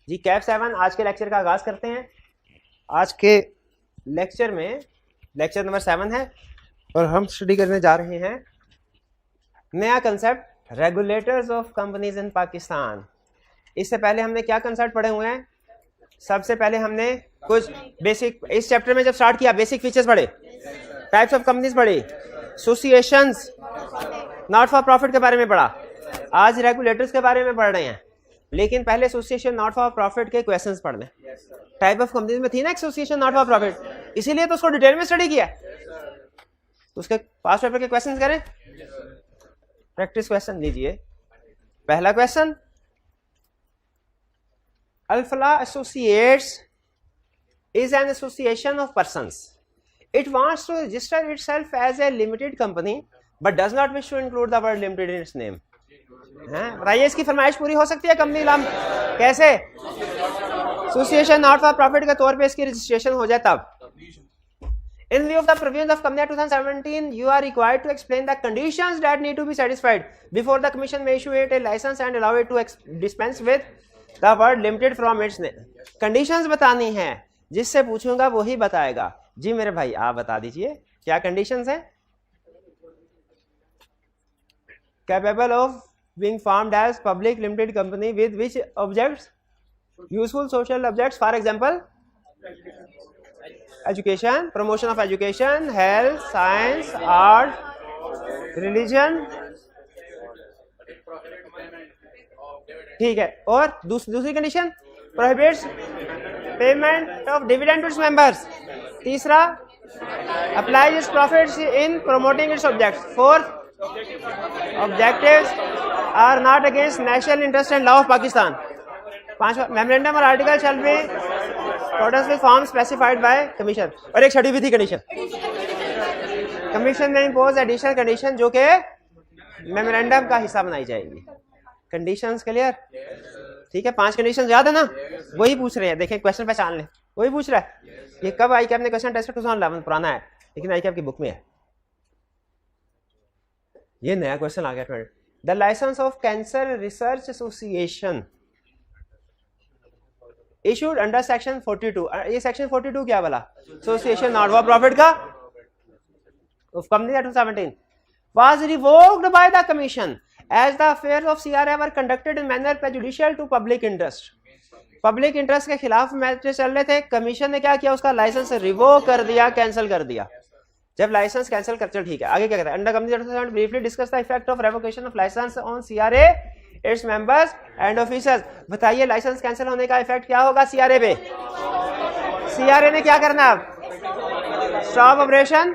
जी cap 7 आज के lecture का आगाज करते हैं। आज के लेक्चर में लेक्चर नंबर 7 है और हम स्टडी करने जा रहे हैं नया concept regulators of companies in Pakistan. इससे पहले हमने क्या कंसेप्ट पढ़े हुए हैं? सबसे पहले हमने कुछ बेसिक, इस चैप्टर में जब स्टार्ट किया बेसिक फीचर्स पढ़े, टाइप्स ऑफ कंपनीज पढ़ी, एसोसिएशंस, नॉट फॉर प्रॉफिट के बारे में पढ़ा। आज रेगुलेटर्स के बारे में पढ़ रहे हैं, लेकिन पहले एसोसिएशन नॉट फॉर प्रॉफिट के क्वेश्चंस पढ़ने। टाइप ऑफ कंपनीज में थी ना एसोसिएशन नॉट फॉर प्रॉफिट, इसीलिए तो उसको डिटेल में स्टडी किया। तो उसके पास पेपर के क्वेश्चंस करें, प्रैक्टिस क्वेश्चन लीजिए। पहला question, Alfala associates is an association of persons. It wants to register itself as a limited company but does not wish to include the word limited in its name. बताइए इसकी फरमाइश पूरी हो सकती है company नाम कैसे? एसोसिएशन नॉट फॉर प्रॉफिट के तौर पे इसकी रजिस्ट्रेशन हो जाए तब। In view of the provisions of Company Act 2017, you are required to explain the conditions that need to be satisfied before the Commission may issue it a license and allow it to dispense with the word limited from its name. Conditions बतानी है, जिससे पूछूंगा वही बताएगा। जी मेरे भाई आप बता दीजिए क्या conditions है? Capable of being formed as public limited company with which objects? Useful social objects, for example education, promotion of education, health, science, art, religion। ठीक है, और दूसरी condition prohibits payment of dividend to its members। तीसरा, applies its profits in promoting its objects। Fourth, objectives are not against national interest and law of Pakistan। पांचवा, memorandum और article shall be accordance with form specified by commission। और एक छठी भी थी condition, commission में impose additional condition जो कि memorandum का हिस्सा बनाई जाएगी। Conditions clear? ठीक है, 5 कंडीशन याद है ना? वही पूछ रहे हैं, देखें क्वेश्चन पहचान लें, वही पूछ रहा है। ये कब आई कैप ने क्वेश्चन टेस्ट 2011 पुराना है, लेकिन आई कैप की बुक में है। ये नया क्वेश्चन आ गया। The licence of cancer research association issued under section 42। ये section 42 क्या वाला? एसोसिएशन नॉट फॉर प्रॉफिट का of Company Act 2017 was revoked by the commission as the affairs of CRA were conducted in manner prejudicial to public interest। Public interest के खिलाफ matter चल रहे थे, commission ने क्या किया? उसका लाइसेंस रिवोक कर दिया, कैंसिल कर दिया। जब लाइसेंस कैंसिल कर, चल ठीक है, आगे क्या कहता है? Under company act 2017 briefly discuss the effect of revocation of licence on CRA, its members and officers. बताइए लाइसेंस कैंसिल होने का इफेक्ट क्या होगा CRA पे? CRA ने क्या करना? अब stop operation,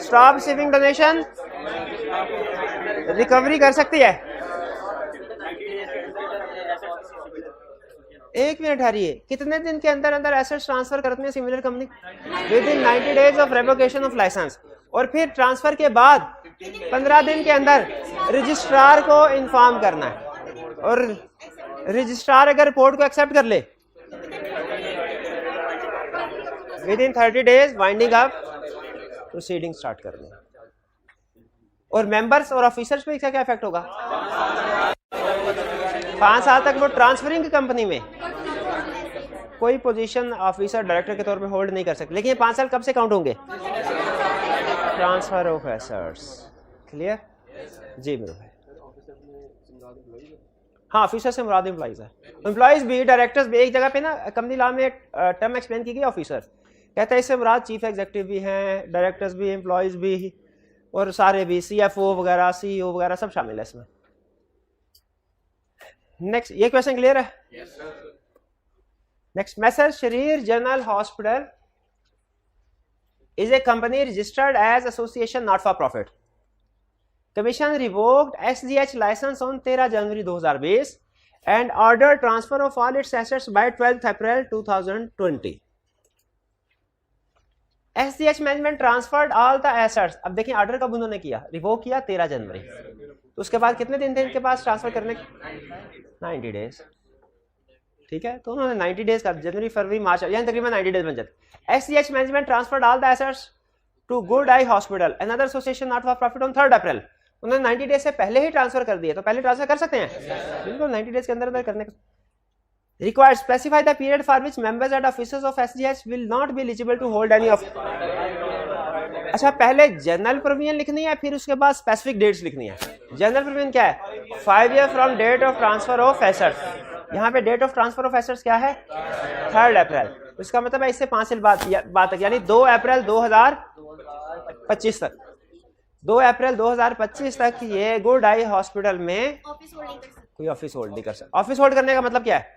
stop receiving donation, recovery कर सकती है। एक मिनट हरिए, कितने दिन के अंदर अंदर एसेट्स ट्रांसफर करते हैं similar company? Within 90 days of revocation of licence. और फिर ट्रांसफर के बाद 15 दिन के अंदर रजिस्ट्रार को इन्फॉर्म करना है, और रजिस्ट्रार अगर रिपोर्ट को एक्सेप्ट कर ले with in 30 days winding up proceeding start करनी। और मेंबर्स और ऑफिसर्स पे इसका क्या इफेक्ट होगा? 5 साल तक वो ट्रांसफरिंग की कंपनी में कोई पोजीशन ऑफिसर डायरेक्टर के तौर पे होल्ड नहीं कर सकते, लेकिन ये 5 साल कब से काउंट होंगे? Transfer of assets. क्लियर? जी मेरे भाई। हाँ, ऑफिसर से मुराद एम्प्लॉइज है। एम्प्लॉइज भी, डायरेक्टर्स भी। एक जगह पे ना कंपनी लॉ में एक टर्म एक्सप्लेन की गई ऑफिसर, कहता है इससे मुराद चीफ एग्जीक्यूटिव भी हैं, डायरेक्टर्स भी, एम्प्लॉइज भी, और सारे भी, CFO वगैरह, CEO वगैरह सब शामिल है इसमें। नेक्स्ट, ये क्वेश्चन क्लियर है? नेक्स्ट, मैसर शरीर general hospital is a company registered as association not for profit। Commission revoked SGH license on 13 January 2020 and ordered transfer of all its assets by 12th April 2020। SGH management transferred all the assets। अब देखिए order कब उन्होंने किया? Revoke किया 13 जनवरी। तो उसके बाद कितने दिन थे इनके पास ट्रांसफर करने? 90 डेज। ठीक है, तो उन्होंने 90 डेज का, जनवरी फरवरी मार्च, यानी तकरीबन 90 डेज बन जाते। SGH management transferred all the assets to Good Eye Hospital, another association not for profit on 3rd April। उन्होंने 90 डेज से पहले ही ट्रांसफर कर दिए, तो पहले ट्रांसफर कर सकते हैं बिल्कुल 90 डेज के अंदर अंदर करने का। Required specify the period for which members and officers of SGH will not be eligible to hold any of. अच्छा, पहले जनरल प्रोविजन लिखनी है, फिर उसके बाद स्पेसिफिक डेट्स लिखनी है। जनरल प्रोविजन क्या है? 5 year from date of transfer of assets. यहाँ पे date of transfer of assets क्या है? 3 अप्रैल। इसका मतलब है इससे 5 साल बाद तक, यानी 2 अप्रैल 2025 तक। 2 अप्रैल 2025 तक ये गुड आई हॉस्पिटल में कोई ऑफिस होल्ड नहीं कर सकता। ऑफिस होल्ड करने का मतलब क्या है?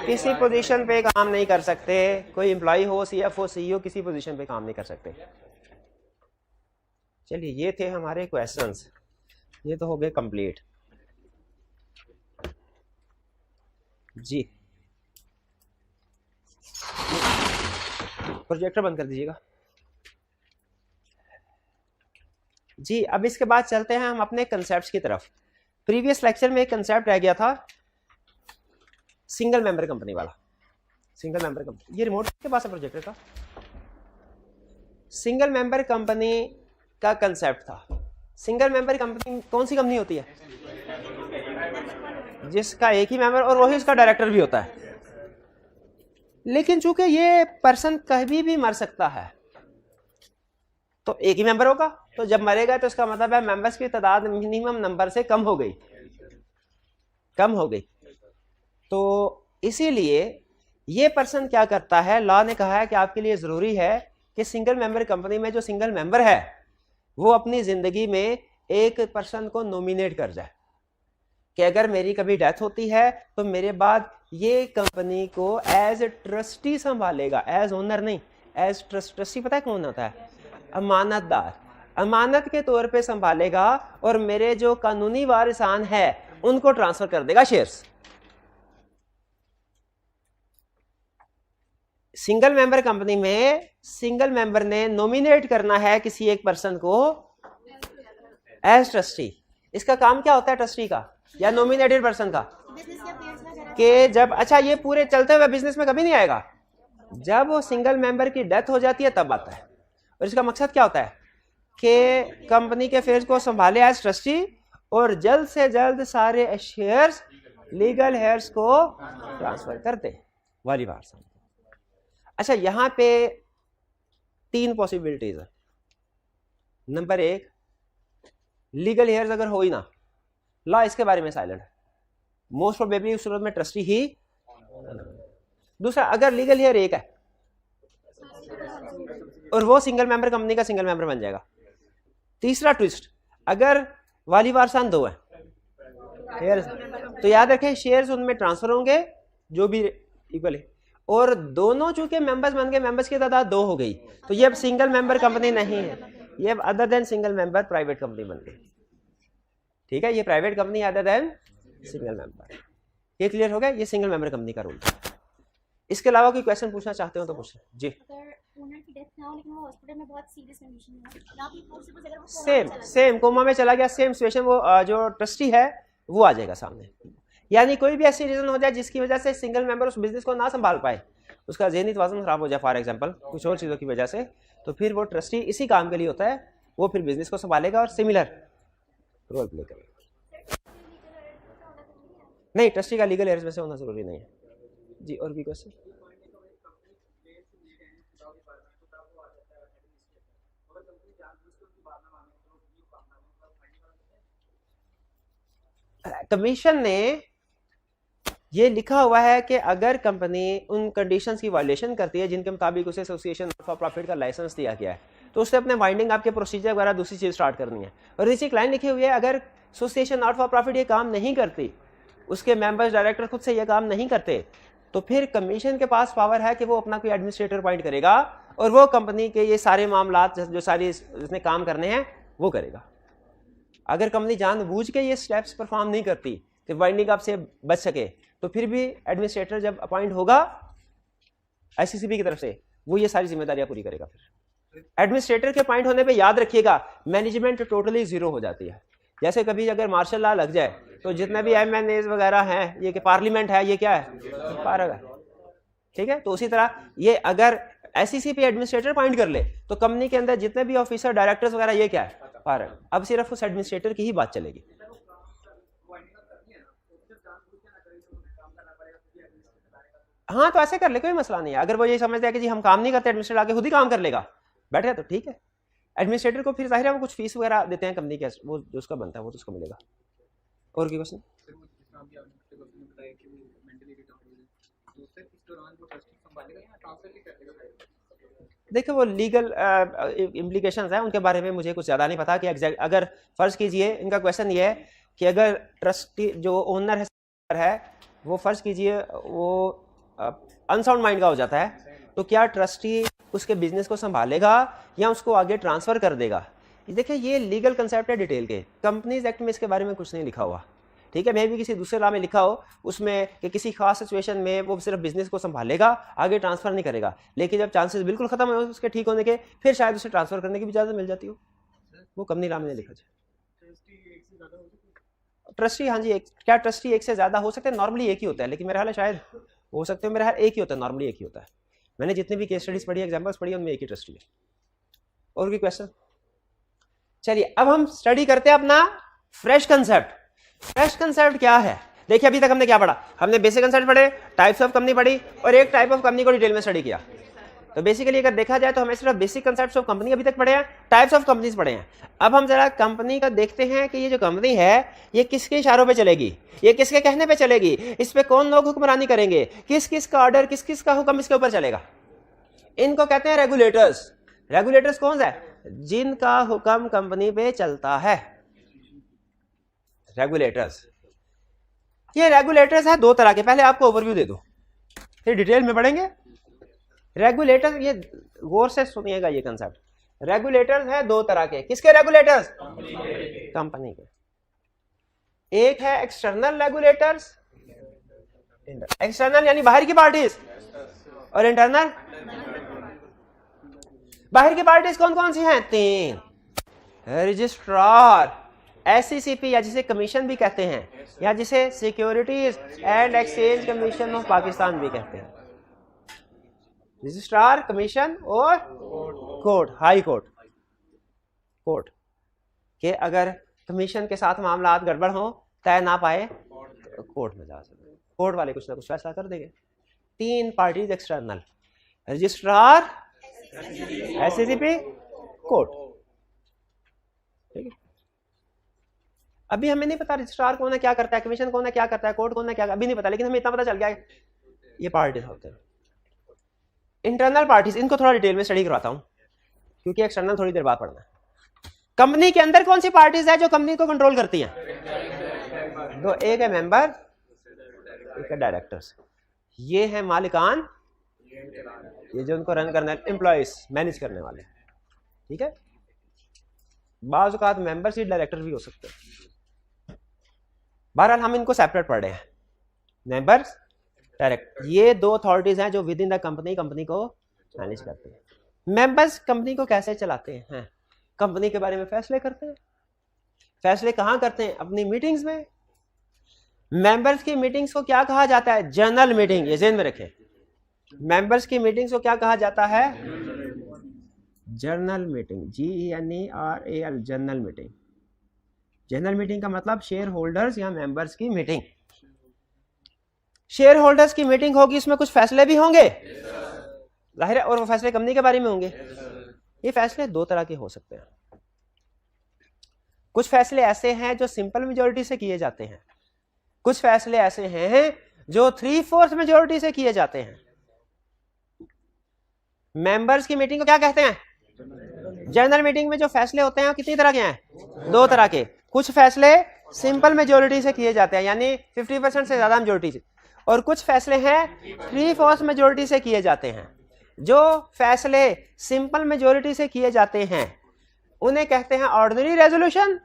किसी पोजीशन पे काम नहीं कर सकते। कोई एम्प्लॉय हो, सीएफओ, सीईओ, किसी पोजीशन पे काम नहीं कर सकते। चलिए, ये थे हमारे क्वेश्चंस, ये तो हो गए कंप्लीट जी। प्रोजेक्टर बंद कर दीजिएगा जी। अब इसके बाद चलते हैं हम अपने कंसेप्ट्स की तरफ। प्रीवियस लेक्चर में एक कंसेप्ट रह गया था, सिंगल मेंबर कंपनी वाला। सिंगल मेंबर कंपनी, ये रिमोट के पास है प्रोजेक्टर का। सिंगल मेंबर कंपनी का कंसेप्ट था। सिंगल मेंबर कंपनी कौन सी कंपनी होती है? जिसका एक ही मेंबर और वही उसका डायरेक्टर भी होता है। लेकिन चूंकि ये पर्सन कभी भी मर सकता है, तो एक ही मेंबर होगा, तो जब मरेगा तो इसका मतलब है मेंबर्स की तादाद मिनिमम नंबर से कम हो गई। तो इसीलिए ये पर्सन क्या करता है, लॉ ने कहा है कि आपके लिए जरूरी है कि सिंगल मेंबर कंपनी में जो सिंगल मेंबर है वो अपनी जिंदगी में एक पर्सन को नॉमिनेट कर जाए कि अगर मेरी कभी डेथ होती है तो मेरे बाद ये कंपनी को एज ट्रस्टी संभालेगा, एज ओनर नहीं, एज ट्रस्टी। पता है कौन होता है? अमानतदार। अमानत के तौर पे संभालेगा और मेरे जो कानूनी वारिसान है उनको ट्रांसफर कर देगा शेयर्स। सिंगल मेंबर कंपनी में सिंगल मेंबर ने नॉमिनेट करना है किसी एक पर्सन को एज ट्रस्टी। इसका काम क्या होता है ट्रस्टी का या नॉमिनेटेड पर्सन का? कि जब, अच्छा, ये पूरे चलते हुए बिजनेस में कभी नहीं आएगा, जब वो सिंगल मेंबर की डेथ हो जाती है तब आता है। और इसका मकसद क्या होता है कि कंपनी के फेयर्स को संभाले एज ट्रस्टी और जल्द से जल्द सारे शेयर्स लीगल हेयर्स को ट्रांसफर कर दे वाली बात। अच्छा, यहां पे 3 पॉसिबिलिटीज है। नंबर 1, लीगल हेयर्स अगर हो ही ना, लॉ इसके बारे में साइलेंट है, मोस्ट प्रोबेबली उस सूरत में ट्रस्टी ही। दूसरा, अगर लीगल हेयर एक है और वो सिंगल मेंबर कंपनी का सिंगल मेंबर बन जाएगा। तीसरा ट्विस्ट, अगर वाली वारसान 2 है शेयर्स, तो याद रखें शेयर्स उनमें ट्रांसफर होंगे जो भी इक्वल है, और दोनों चूंकि मेंबर्स बन गए, मेंबर्स की तादाद 2 हो गई, तो ये अब सिंगल मेंबर कंपनी नहीं है, ये अब other than single member private company बन गई। ठीक है, ये private company other than single member. ये क्लियर हो गया? ये सिंगल मेंबर कंपनी का रूल। इसके अलावा कोई क्वेश्चन पूछना चाहते हो तो पूछें जी। ओनर की डेथ ना हो लेकिन वो हॉस्पिटल में बहुत सीरियस कंडीशन में है, या फिर पॉसिबल अगर वो सेम कोमा में चला गया, सेम सिचुएशन, वो जो ट्रस्टी है वो आ जाएगा सामने। यानी कोई भी ऐसी रीजन हो जाए जिसकी वजह से सिंगल मेंबर उस बिजनेस को ना संभाल पाए, उसका ज़हनी तवाज़ुन खराब हो जाए, फॉर एग्जांपल कुछ और चीज़ों की वजह से, तो फिर वो ट्रस्टी इसी काम के लिए होता है, वो फिर बिजनेस को संभालेगा और सिमिलर रोल प्ले करेगा। नहीं, ट्रस्टी का लीगल हेयर्स में से होना जरूरी नहीं है जी। और भी क्वेश्चन? कमीशन ने ये लिखा हुआ है कि अगर कंपनी उन कंडीशंस की वायलेशन करती है जिनके मुताबिक उसे एसोसिएशन फॉर प्रॉफिट का लाइसेंस दिया गया है, तो उससे अपने वाइंडिंग आपके प्रोसीजर वगैरह दूसरी चीज स्टार्ट करनी है। और इसी लाइन लिखी हुई है, अगर एसोसिएशन नॉट फॉर प्रॉफिट ये काम नहीं करती, उसके मेंबर्स डायरेक्टर खुद से ये काम नहीं करते, तो फिर कमीशन के पास पावर है कि वो अपना कोई एडमिनिस्ट्रेटर अपॉइंट करेगा और वो कंपनी के ये सारे मामला जो सारी उसने काम करने हैं वो करेगा। अगर कंपनी जानबूझ के ये स्टेप्स परफॉर्म नहीं करती कि वाइंडिंग अप से बच सके, तो फिर भी एडमिनिस्ट्रेटर जब अपॉइंट होगा आईसीसीबी की तरफ से, वो ये सारी जिम्मेदारियां पूरी करेगा। फिर एडमिनिस्ट्रेटर के अपॉइंट होने पे याद रखिएगा मैनेजमेंट टोटली जीरो हो जाती है। जैसे कभी अगर मार्शल लॉ लग जाए तो जितने भी एमएनएज वगैरह हैं, ये कि पार्लियामेंट है, ये क्या है, पार्क है। ठीक है, तो उसी तरह ये अगर एसईसी पे एडमिनिस्ट्रेटर अपॉइंट कर ले तो कंपनी के अंदर जितने भी ऑफिसर डायरेक्टर्स वगैरह ये क्या है, पार्क। अब सिर्फ उस एडमिनिस्ट्रेटर की ही बात चलेगी। हाँ तो ऐसे कर ले, कोई मसला नहीं है। अगर वो ये समझते हैं कि जी हम काम नहीं करते, एडमिनिस्ट्रेटर आके खुद ही काम कर लेगा, बैठ गया तो ठीक है। एडमिनिस्ट्रेटर को फिर जाहिर है वो कुछ फीस वगैरह देते हैं कंपनी के, वो जो उसका बनता है वो तो उसको मिलेगा। और कोई क्वेश्चन? देखिए वो लीगल इम्प्लीकेशंस हैं, उनके बारे में मुझे कुछ ज़्यादा नहीं पता कि एग्जैक्ट, अगर फ़र्ज़ कीजिए इनका क्वेश्चन ये है कि अगर ट्रस्टी जो ओनर है वो फ़र्ज़ कीजिए वो अनसाउंड माइंड का हो जाता है, तो क्या ट्रस्टी उसके बिजनेस को संभालेगा या उसको आगे ट्रांसफ़र कर देगा? देखिए ये लीगल कंसेप्ट है डिटेल के, कंपनीज एक्ट में इसके बारे में कुछ नहीं लिखा हुआ, ठीक है। मे भी किसी दूसरे लॉ में लिखा हो उसमें कि किसी खास सिचुएशन में वो सिर्फ बिजनेस को संभालेगा, आगे ट्रांसफर नहीं करेगा, लेकिन जब चांसेस बिल्कुल खत्म हो उसके ठीक होने के, फिर शायद उसे ट्रांसफर करने की भी इजाजत मिल जाती हो, वो कंपनी लॉ में नहीं लिखा जाए। ट्रस्टी, हाँ जी, क्या ट्रस्टी एक से ज्यादा हो सकते हैं? नॉर्मली एक ही होता है, लेकिन मेरा ख्याल है शायद हो सकते हैं, मेरा ख्याल एक ही होता है, नॉर्मली एक ही होता है। मैंने जितनी भी केस स्टडीज पढ़ी, एग्जाम्पल्स पढ़ी, उनमें एक ही ट्रस्टी है। और कोई क्वेश्चन? चलिए अब हम स्टडी करते हैं अपना फ्रेश कंसेप्ट। फ्रेश कंसेप्ट क्या है? देखिए अभी तक हमने क्या पढ़ा, हमने बेसिक कंसेप्ट पढ़े, टाइप्स ऑफ कंपनी पढ़ी, और एक टाइप ऑफ कंपनी को डिटेल में स्टडी किया। तो बेसिकली अगर देखा जाए तो हमें सिर्फ बेसिक कंसेप्ट्स ऑफ कंपनी अभी तक पढ़े हैं, टाइप्स ऑफ कंपनीज पढ़े हैं। अब हम जरा कंपनी का देखते हैं कि ये जो कंपनी है ये किसके इशारों पे चलेगी, ये किसके कहने पे चलेगी, इस पे कौन लोग हुक्मरानी करेंगे, किस किस का ऑर्डर, किस किस का हुक्म इसके ऊपर चलेगा। इनको कहते हैं रेगुलेटर्स। रेगुलेटर्स कौन सा है? जिनका हुक्म कंपनी पे चलता है, रेगुलेटर्स। ये रेगुलेटर्स है दो तरह के, पहले आपको ओवरव्यू दे दो फिर डिटेल में पढ़ेंगे। रेगुलेटर, ये गौर से सुनिएगा ये कंसेप्ट, रेगुलेटर्स है दो तरह के। किसके रेगुलेटर्स? कंपनी के। एक है एक्सटर्नल रेगुलेटर्स, एक्सटर्नल यानी बाहर की पार्टीज, और इंटरनल। बाहर की पार्टीज कौन कौन सी हैं? तीन, रजिस्ट्रार, SECP या जिसे कमीशन भी कहते हैं, या जिसे securities and exchange commission of Pakistan भी कहते हैं। रजिस्ट्रार, कमीशन और कोर्ट, हाई कोर्ट। कोर्ट के अगर कमीशन के साथ मामला गड़बड़ हो, तय ना पाए, तो कोर्ट में जा सकते, कोर्ट वाले कुछ ना कुछ फैसला कर देंगे। तीन parties external, registrar, SECP, court, ठीक है। अभी हमें नहीं पता रजिस्ट्रार कौन है, क्या करता है, कमीशन कौन है, क्या करता है, कोर्ट कौन है, क्या, अभी नहीं पता, लेकिन हमें इतना पता चल गया है ये पार्टीज होते हैं। इंटरनल पार्टीज, इनको थोड़ा डिटेल में स्टडी करवाता हूं क्योंकि एक्सटर्नल थोड़ी देर बाद पढ़ना है। कंपनी के अंदर कौन सी पार्टीज है जो कंपनी को कंट्रोल करती हैं? दो, एक है मेंबर, एक है डायरेक्टर्स। ये है मालिकान, ये जो उनको रन करना है, एम्प्लॉइज, मैनेज करने वाले, ठीक है। बाज़ औक़ात मेंबर सीट डायरेक्टर भी हो सकते हैं। बहरहाल हम इनको सेपरेट पढ़ रहे हैं, मेंबर्स, डायरेक्टर। ये दो अथॉरिटीज हैं जो with in the company company को मैनेज करते हैं। मेंबर्स कंपनी को कैसे चलाते हैं? कंपनी के बारे में फैसले करते हैं। फैसले कहाँ करते हैं? अपनी मीटिंग्स में। मेंबर्स की मीटिंग्स को क्या कहा जाता है? जनरल मीटिंग, ये ज़हन में रखें। मेंबर्स की मीटिंग्स को क्या कहा जाता है? General meeting, GNERAL, general meeting. General meeting का मतलब शेयर होल्डर्स या मेंबर्स की मीटिंग। शेयर होल्डर्स की मीटिंग होगी, उसमें कुछ फैसले भी होंगे, जाहिर है, और वो फैसले कंपनी के बारे में होंगे। ये फैसले दो तरह के हो सकते हैं। कुछ फैसले ऐसे हैं जो सिंपल मेजॉरिटी से किए जाते हैं, कुछ फैसले ऐसे हैं जो 3/4 मेजॉरिटी से किए जाते हैं। मेंबर्स की मीटिंग को क्या कहते हैं? जनरल मीटिंग में जो फैसले होते हैं वो कितनी तरह के हैं? दो तरह के। कुछ फैसले सिंपल मेजॉरिटी से किए जाते हैं, यानी 50% से ज्यादा मेजॉरिटी से, और कुछ फैसले हैं 3/4 मेजॉरिटी से किए जाते हैं। जो फैसले सिंपल मेजॉरिटी से किए जाते हैं उन्हें कहते हैं ऑर्डिनरी रेजोल्यूशन,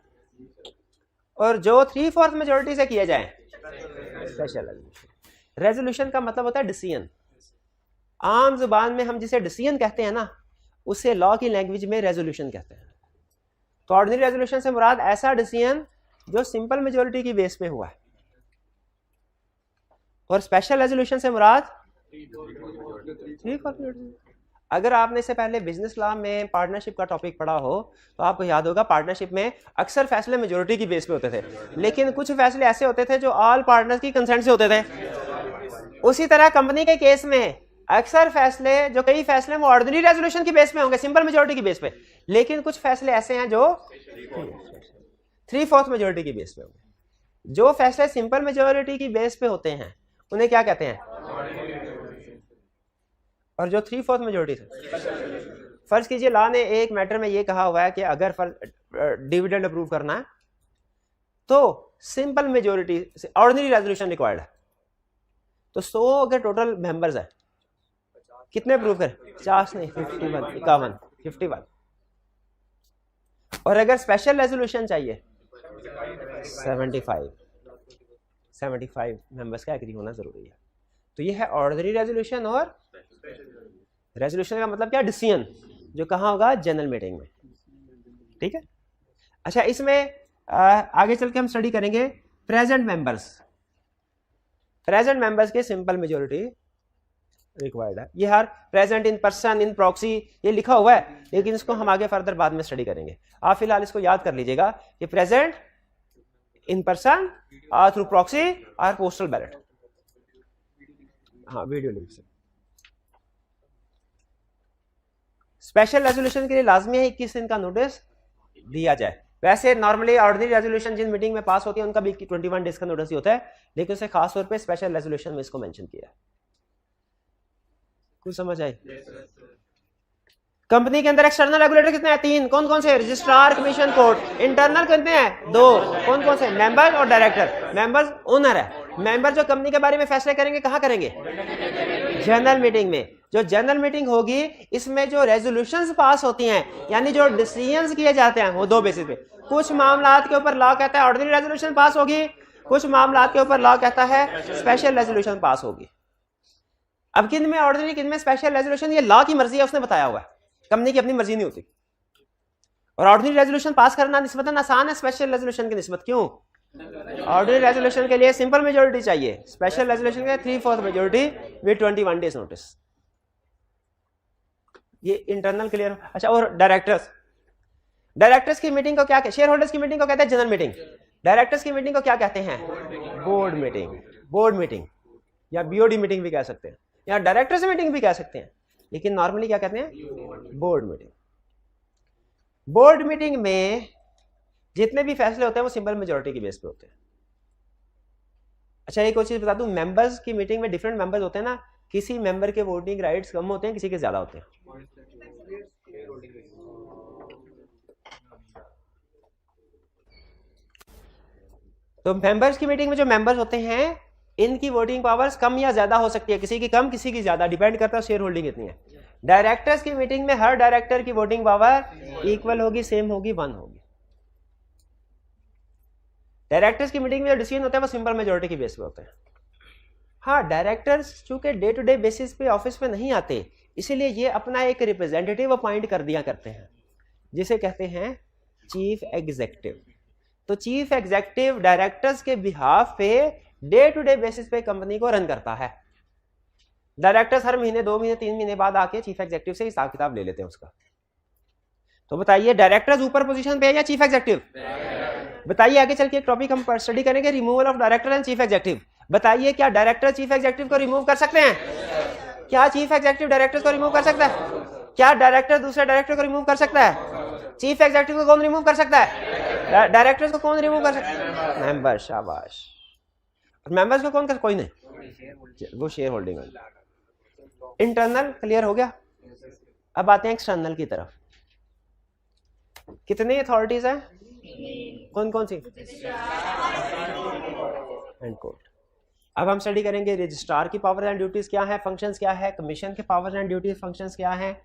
और जो 3/4 मेजॉरिटी से किए जाए स्पेशल रेजोल्यूशन। रेजोल्यूशन का मतलब होता है डिसीजन। आम जुबान में हम जिसे डिसीजन कहते हैं ना, उसे लॉ की लैंग्वेज में रेजोल्यूशन कहते हैं। तो ऑर्डिनरी रेजोल्यूशन से मुराद ऐसा डिसीजन जो सिंपल मेजॉरिटी की बेस पे हुआ है, और स्पेशल रेजोल्यूशन से मुराद 3/4। अगर आपने इससे पहले बिजनेस लॉ में पार्टनरशिप का टॉपिक पढ़ा हो तो आपको याद होगा पार्टनरशिप में अक्सर फैसले मेजॉरिटी की बेस पे होते थे, लेकिन कुछ फैसले ऐसे होते थे जो ऑल पार्टनर्स की कंसेंट से होते थे। उसी तरह कंपनी के केस में अक्सर फैसले, जो कई फैसले वो ऑर्डिनरी रेजोल्यूशन की बेस पे होंगे, सिंपल मेजोरिटी की बेस पे, लेकिन कुछ फैसले ऐसे हैं जो 3/4 मेजोरिटी की बेस पे होंगे। जो फैसले सिंपल मेजोरिटी की बेस पे होते हैं उन्हें क्या कहते हैं? और जो 3/4 मेजोरिटी से, फर्ज कीजिए लॉ ने एक मैटर में ये कहा हुआ है कि अगर डिविडेंड अप्रूव करना है तो सिंपल मेजोरिटी से ऑर्डिनरी रेजोल्यूशन रिक्वायर्ड है। तो 100 अगर टोटल मेंबर्स है, कितने अप्रूव करें? 50 नहीं, 51। और अगर स्पेशल रेजोल्यूशन चाहिए 75 मेंबर्स का एग्री होना जरूरी है। तो ये है ऑर्डिनरी रेजोल्यूशन। और रेजोल्यूशन का मतलब क्या? डिसीजन, जो कहाँ होगा? जनरल मीटिंग में। ठीक है। अच्छा, इसमें आगे चल के हम स्टडी करेंगे प्रेजेंट मेंबर्स के सिंपल मेजोरिटी रिक्वायर्ड है। ये हर present, in person, in proxy ये लिखा हुआ है, लेकिन इसको हम आगे फर्दर बाद में स्टडी करेंगे। आप फिलहाल इसको याद कर लीजिएगा कि present, in person, through proxy और पोस्टल बैलेट। हाँ, वीडियो लिंक से। स्पेशल रेजोल्यूशन के लिए लाजमी है 21 दिन का नोटिस दिया जाए। वैसे नॉर्मली ऑर्डिनरी रेजोल्यूशन जिन मीटिंग में पास होती है उनका भी 21 डेज का नोटिस ही होता है, लेकिन उसे खास तौर पे स्पेशल रेजोल्यूशन में इसको मेंशन किया है। कुछ समझ आई? कंपनी के अंदर एक्सटर्नल रेगुलेटर कितने हैं? 3। कौन कौन से? Registrar, commission, court. इंटरनल कितने हैं? 2। कौन कौन से? मेंबर और डायरेक्टर। मेंबर्स ओनर है। मेंबर जो कंपनी के बारे में फैसले करेंगे कहाँ करेंगे? जनरल मीटिंग में। जो जनरल मीटिंग होगी इसमें जो रेजोल्यूशंस पास होती हैं, यानी जो डिसीजंस किए जाते हैं, वो 2 बेसिस पे। कुछ मामलात के ऊपर लॉ कहता है ऑर्डिनरी रेजोल्यूशन पास होगी, कुछ मामलात के ऊपर लॉ कहता है स्पेशल रेजोल्यूशन पास होगी। अब किन में ऑर्डिनरी, किन में स्पेशल रेजोल्यूशन, ये लॉ की मर्जी है, उसने बताया हुआ है। कंपनी की अपनी मर्जी नहीं होती। और ऑर्डिनरी रेजोल्यूशन पास करना निस्बतन आसान है स्पेशल रेजोल्यूशन की निस्बत। क्यों? ऑर्डिनरी रेजोल्यूशन के लिए सिंपल मेजोरिटी चाहिए, स्पेशल रेजोल्यूशन के 3/4 मेजोरिटी विद 21 डेज नोटिस। ये इंटरनल क्लियर। अच्छा, और डायरेक्टर्स की मीटिंग को क्या कहते हैं? शेयर होल्डर्स की मीटिंग को कहते हैं जनरल मीटिंग। डायरेक्टर्स की मीटिंग को क्या कहते हैं? बोर्ड मीटिंग या बीओडी मीटिंग भी कह सकते हैं, या डायरेक्टर्स मीटिंग भी कह सकते हैं, लेकिन नॉर्मली क्या कहते हैं? Board meeting. बोर्ड मीटिंग में जितने भी फैसले होते हैं वो सिंपल मेजोरिटी की बेस पे होते हैं। अच्छा, एक और चीज बता दूं, मेंबर्स की मीटिंग में डिफरेंट मेंबर्स होते हैं ना, किसी मेंबर के वोटिंग राइट्स कम होते हैं, किसी के ज्यादा होते हैं। तो मेंबर्स की मीटिंग में जो मेंबर्स होते हैं इनकी वोटिंग पावर्स कम या ज्यादा हो सकती है, किसी की कम किसी की ज्यादा, डिपेंड करता है शेयर होल्डिंग कितनी है। डायरेक्टर्स की मीटिंग में हर डायरेक्टर की वोटिंग पावर इक्वल होगी, सेम होगी, 1 होगी। डायरेक्टर्स की मीटिंग में जो डिसीजन होता है वो सिंपल मेजोरिटी की बेस पे होते हैं। हाँ, डायरेक्टर्स चूंकि डे टू डे बेसिस पे ऑफिस पे नहीं आते, इसीलिए ये अपना एक रिप्रेजेंटेटिव अपॉइंट कर दिया करते हैं, जिसे कहते हैं चीफ एग्जीक्यूटिव। तो चीफ एग्जीक्यूटिव डायरेक्टर्स के बिहाफ पे डे टू डे बेसिस पे कंपनी को रन करता है। डायरेक्टर्स हर महीने, 2 महीने, 3 महीने बाद आके चीफ एग्जीक्यूटिव से हिसाब किताब ले लेते हैं उसका। तो बताइए, डायरेक्टर्स ऊपर पोजीशन पे है या चीफ एग्जीक्यूटिव? बताइए, आगे चल के एक टॉपिक हम स्टडी करेंगे, removal of director and chief executive. बताइए, क्या डायरेक्टर चीफ एग्जीक्यूटिव को रिमूव कर सकते हैं? क्या चीफ एग्जीक्यूटिव डायरेक्टर को रिमूव कर सकता है? क्या डायरेक्टर दूसरे डायरेक्टर को रिमूव कर सकता है? चीफ एग्जीक्यूटिव को कौन रिमूव कर सकता है? डायरेक्टर्स को कौन रिमूव कर सकता है? मेंबर। शाबाश। मेंबर्स को कौन कर? कोई नहीं, वो शेयर होल्डिंग। इंटरनल क्लियर हो गया। अब आते हैं एक्सटर्नल की तरफ। कितनी अथॉरिटीज हैं? कौन कौन सी? And court. अब हम स्टडी करेंगे रजिस्ट्रार की पावर एंड ड्यूटीज क्या है, फंक्शंस क्या है, कमीशन के पावर एंड ड्यूटीज फंक्शंस क्या है,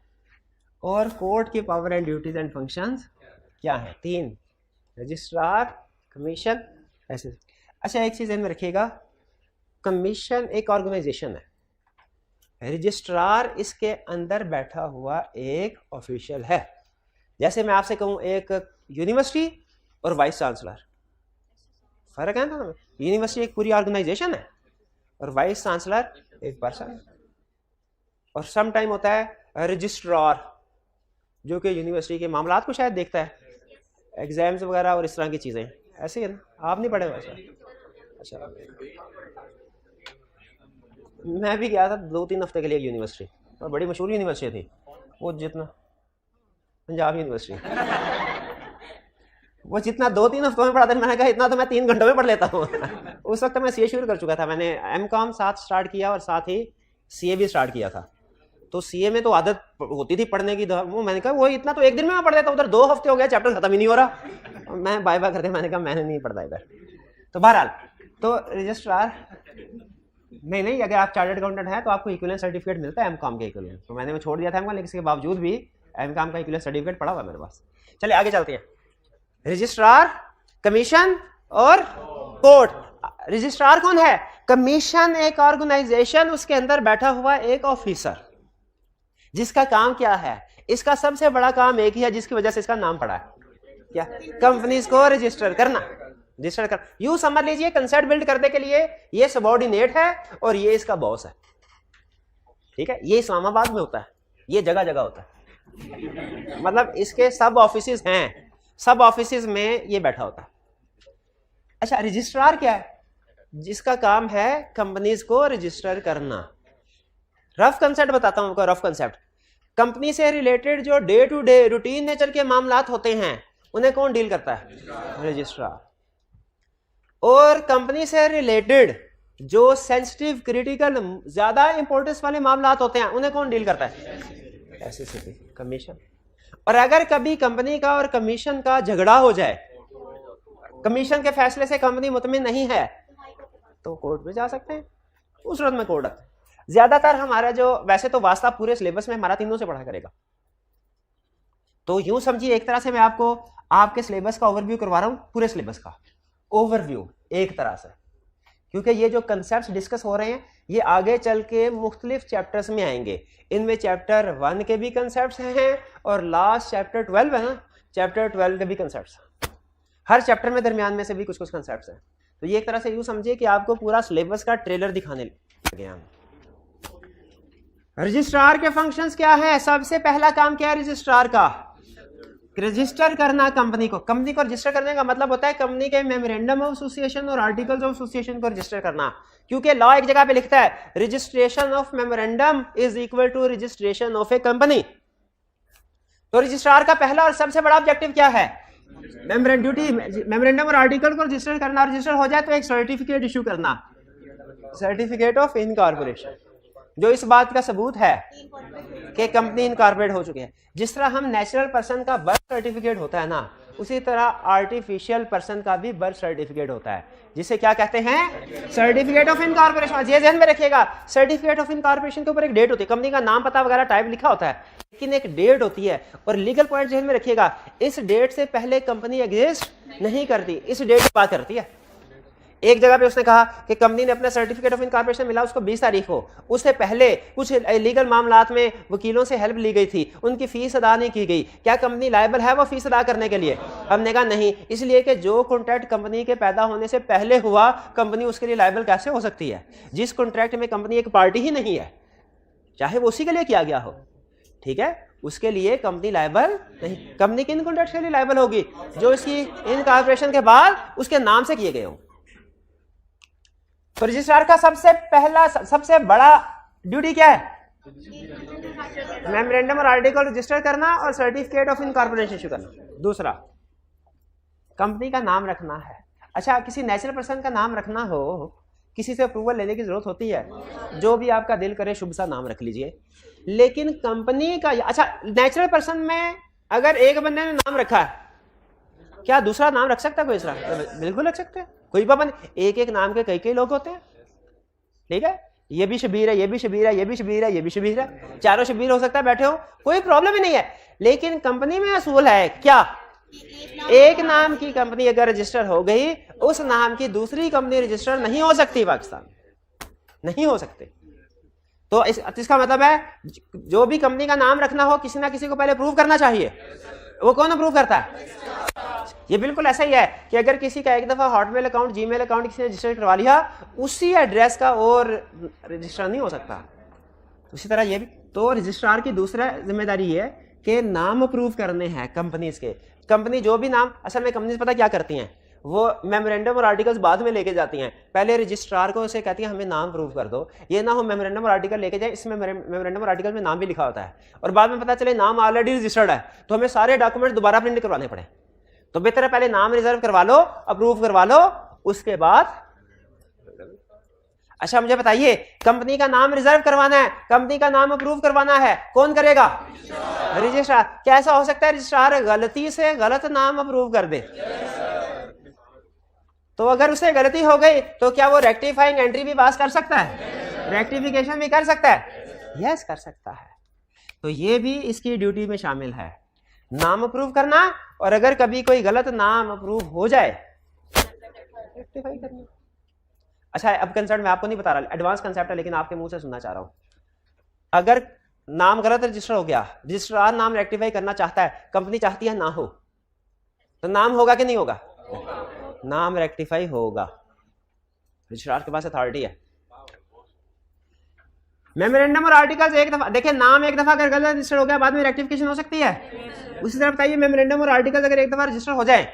और कोर्ट की power and duties and functions क्या है। 3, रजिस्ट्रार, कमीशन, ऐसे। अच्छा, एक चीज ध्यान में रखिएगा, कमीशन एक ऑर्गेनाइजेशन है, रजिस्ट्रार इसके अंदर बैठा हुआ एक ऑफिशियल है। जैसे मैं आपसे कहूं एक यूनिवर्सिटी और वाइस चांसलर, फर्क है ना? यूनिवर्सिटी एक पूरी ऑर्गेनाइजेशन है और वाइस चांसलर एक पर्सन। और सम टाइम होता है रजिस्ट्रार, जो कि यूनिवर्सिटी के मामलात को शायद देखता है, एग्जाम्स वगैरह और इस तरह की चीजें। ऐसे है ना? आप नहीं पढ़े वैसे? अच्छा, मैं भी गया था 2-3 हफ्ते के लिए यूनिवर्सिटी, और बड़ी मशहूर यूनिवर्सिटी थी वो, जितना पंजाब यूनिवर्सिटी वो जितना 2-3 हफ्तों में पढ़ा था, मैंने कहा इतना तो मैं 3 घंटों में पढ़ लेता हूँ। उस वक्त मैं सीए शुरू कर चुका था, मैंने एमकॉम साथ स्टार्ट किया और साथ ही सीए भी स्टार्ट किया था। तो सीए में तो आदत होती थी पढ़ने की, वो मैंने कहा वो इतना तो एक दिन में मैं पढ़ लेता, उधर 2 हफ्ते हो गए चैप्टर खत्म ही नहीं हो रहा। मैं बाय बाय करते, मैंने कहा मैंने नहीं पढ़ता इधर। तो बहरहाल तो रजिस्ट्रार नहीं, अगर आप चार्टर्ड अकाउंटेंट हैं तो आपको इक्विवेलेंट सर्टिफिकेट मिलता है एमकॉम के इक्विवेलेंट। तो मैंने वो छोड़ दिया था एमकॉम, लेकिन इसके बावजूद भी एमकॉम का इक्विवेलेंट सर्टिफिकेट पड़ा हुआ मेरे पास। चलिए आगे चलते हैं। रजिस्ट्रार, कमीशन और कोर्ट। रजिस्ट्रार कौन है? कमीशन एक ऑर्गेनाइजेशन, उसके अंदर बैठा हुआ एक ऑफिसर, जिसका काम क्या है? इसका सबसे बड़ा काम एक ही है, जिसकी वजह से इसका नाम पड़ा है, क्या? कंपनीज को रजिस्टर करना, रजिस्टर कर। यूं समझ लीजिए कंसेप्ट बिल्ड करने के लिए ये सबऑर्डिनेट है और ये इसका बॉस है, ठीक है? ये इस्लामाबाद में होता है, ये जगह जगह होता है, मतलब इसके सब ऑफिसेज हैं, सब ऑफिसेज में ये बैठा होता है। अच्छा, रजिस्ट्रार क्या है? जिसका काम है कंपनीज को रजिस्टर करना। रफ कंसेप्ट बताता हूं आपको, रफ कंसेप्ट। कंपनी से रिलेटेड जो day to day routine nature के मामलात होते हैं, उन्हें कौन डील करता है? रजिस्ट्रार। और कंपनी से रिलेटेड जो सेंसिटिव, क्रिटिकल, ज्यादा इंपॉर्टेंस वाले मामलात होते हैं, उन्हें कौन डील करता है? SCC, commission. और अगर कभी कंपनी का और कमीशन का झगड़ा हो जाए, कमीशन के फैसले से कंपनी मुतमिन नहीं है, तो कोर्ट में जा सकते हैं, उस सूरत में कोर्ट है। ज्यादातर हमारा जो, वैसे तो वास्ता पूरे सिलेबस में हमारा तीनों से पढ़ा करेगा, तो यूं समझिए एक तरह से मैं आपको आपके सिलेबस का ओवरव्यू करवा रहा हूं, पूरे सिलेबस का ओवरव्यू एक तरह से, क्योंकि ये जो कंसेप्ट्स डिस्कस हो रहे हैं ये आगे चल के मुख्तलिफ चैप्टर्स में आएंगे। इनमें चैप्टर 1 के भी कंसेप्ट्स हैं और लास्ट चैप्टर 12 है ना, चैप्टर 12 के भी कंसेप्ट्स, हर चैप्टर में दरमियान में से भी कुछ कुछ कंसेप्ट्स हैं। तो ये एक तरह से यूं समझिए कि आपको पूरा सिलेबस का ट्रेलर दिखाने लगे हम। रजिस्ट्रार के फंक्शंस क्या है? सबसे पहला काम क्या है रजिस्ट्रार का? रजिस्टर करना कंपनी को। कंपनी को रजिस्टर करने का मतलब होता है कंपनी के मेमोरेंडम ऑफ एसोसिएशन और आर्टिकल्स ऑफ एसोसिएशन को रजिस्टर करना, क्योंकि लॉ एक जगह पे लिखता है registration of memorandum is equal to registration of a company. तो रजिस्ट्रार का पहला और सबसे बड़ा ऑब्जेक्टिव क्या है? मेमोरेंडम और आर्टिकल को रजिस्टर करना। रजिस्टर हो जाए तो एक सर्टिफिकेट इशू करना, सर्टिफिकेट ऑफ इनकॉर्पोरेशन, जो इस बात का सबूत है कि कंपनी इनकॉर्पोरेट हो चुकी है। जिस तरह हम नेचुरल पर्सन का बर्थ सर्टिफिकेट होता है ना, उसी तरह आर्टिफिशियल पर्सन का भी बर्थ सर्टिफिकेट होता है, जिसे क्या कहते हैं? Certificate of incorporation. ये ध्यान में रखिएगा, सर्टिफिकेट ऑफ इनकॉर्पोरेशन के ऊपर एक डेट होती है, कंपनी का नाम पता वगैरह टाइप लिखा होता है, लेकिन एक डेट होती है। और लीगल पॉइंट ध्यान में रखिएगा, इस डेट से पहले कंपनी एग्जिस्ट नहीं करती, इस डेट की बात करती है। एक जगह पे उसने कहा कि कंपनी ने अपना सर्टिफिकेट ऑफ इनकॉर्पोरेशन मिला उसको 20 तारीख को, उससे पहले कुछ लीगल मामलात में वकीलों से हेल्प ली गई थी, उनकी फीस अदा नहीं की गई, क्या कंपनी लायबल है वो फीस अदा करने के लिए? हमने कहा नहीं, इसलिए कि जो कॉन्ट्रैक्ट कंपनी के पैदा होने से पहले हुआ, कंपनी उसके लिए लायबल कैसे हो सकती है? जिस कॉन्ट्रैक्ट में कंपनी एक पार्टी ही नहीं है, चाहे वो उसी के लिए किया गया हो, ठीक है, उसके लिए कंपनी लायबल नहीं। कंपनी किन कॉन्ट्रैक्ट के लिए लायबल होगी? जो इसकी इनकॉर्पोरेशन के बाद उसके नाम से किए गए हों। तो रजिस्ट्रार का सबसे पहला, सबसे बड़ा ड्यूटी क्या है? मेमोरेंडम और आर्टिकल रजिस्टर करना और सर्टिफिकेट ऑफ इनकॉर्पोरेशन इशू करना। दूसरा, कंपनी का नाम रखना है। अच्छा, किसी नेचुरल पर्सन का नाम रखना हो, किसी से अप्रूवल लेने की जरूरत होती है, जो भी आपका दिल करे शुभ सा नाम रख लीजिए। लेकिन कंपनी का, अच्छा नेचुरल पर्सन में अगर एक बंदे ने नाम रखा है, क्या दूसरा नाम रख सकता है कोई दूसरा? बिल्कुल रख सकते हैं, कोई पाबंद। एक एक नाम के कई कई लोग होते हैं, ठीक है, ये भी शबीर है, ये भी शबीर है, ये भी शबीर है, ये भी शबीर है, चारों शबीर हो सकता है, बैठे हो, कोई प्रॉब्लम ही नहीं है। लेकिन कंपनी में असूल है क्या? एक नाम की कंपनी अगर रजिस्टर हो गई, उस नाम की दूसरी कंपनी रजिस्टर नहीं हो सकती, पाकिस्तान नहीं हो सकते। तो इसका मतलब है जो भी कंपनी का नाम रखना हो, किसी ना किसी को पहले प्रूव करना चाहिए। वो कौन अप्रूव करता है? ये बिल्कुल ऐसा ही है कि अगर किसी का एक दफा हॉटमेल अकाउंट, जीमेल अकाउंट किसी ने रजिस्टर करवा लिया, उसी एड्रेस का और रजिस्टर नहीं हो सकता। उसी तरह ये भी, तो रजिस्ट्रार की दूसरा जिम्मेदारी ये है कि नाम अप्रूव करने हैं कंपनीज के। कंपनी जो भी नाम, असल में कंपनीज पता क्या करती हैं, वो मेमोरेंडम और आर्टिकल्स बाद में लेके जाती हैं, पहले रजिस्ट्रार को उसे कहती हैं हमें नाम प्रूव कर दो। ये ना हो मेमोरेंडम और आर्टिकल लेके जाए, इसमें मेमोरेंडम और आर्टिकल में नाम भी लिखा होता है और बाद में पता चले नाम ऑलरेडी रजिस्टर्ड है तो हमें सारे डॉक्यूमेंट दोबारा प्रिंट करवाने पड़े। तो बेहतर है पहले नाम रिजर्व करवा लो, अप्रूव करवा लो, उसके बाद। अच्छा मुझे बताइए, कंपनी का नाम रिजर्व करवाना है, कंपनी का नाम अप्रूव करवाना है, कौन करेगा? रजिस्ट्रार। कैसा हो सकता है रजिस्ट्रार गलती से गलत नाम अप्रूव कर दे? तो अगर उसे गलती हो गई तो क्या वो रेक्टिफाइंग एंट्री भी पास कर सकता है? रेक्टिफिकेशन भी कर सकता है? यस कर सकता है। तो ये भी इसकी ड्यूटी में शामिल है, नाम अप्रूव करना, और अगर कभी कोई गलत नाम अप्रूव हो जाए रेक्टिफाई करना। अच्छा अब कंसेप्ट मैं आपको नहीं बता रहा, एडवांस कंसेप्ट है लेकिन आपके मुंह से सुनना चाह रहा हूं। अगर नाम गलत रजिस्टर हो गया, रजिस्ट्रार नाम रेक्टिफाई करना चाहता है, कंपनी चाहती है ना हो, तो नाम होगा कि नहीं होगा? नाम रेक्टिफाई होगा, रजिस्ट्रार के पास अथॉरिटी है। मेमोरेंडम और आर्टिकल्स एक दफा देखिए, नाम एक दफा अगर गलत रजिस्टर हो गया बाद में रेक्टिफिकेशन हो सकती है। उसी तरह बताइए मेमोरेंडम और आर्टिकल्स अगर एक दफा रजिस्टर हो जाए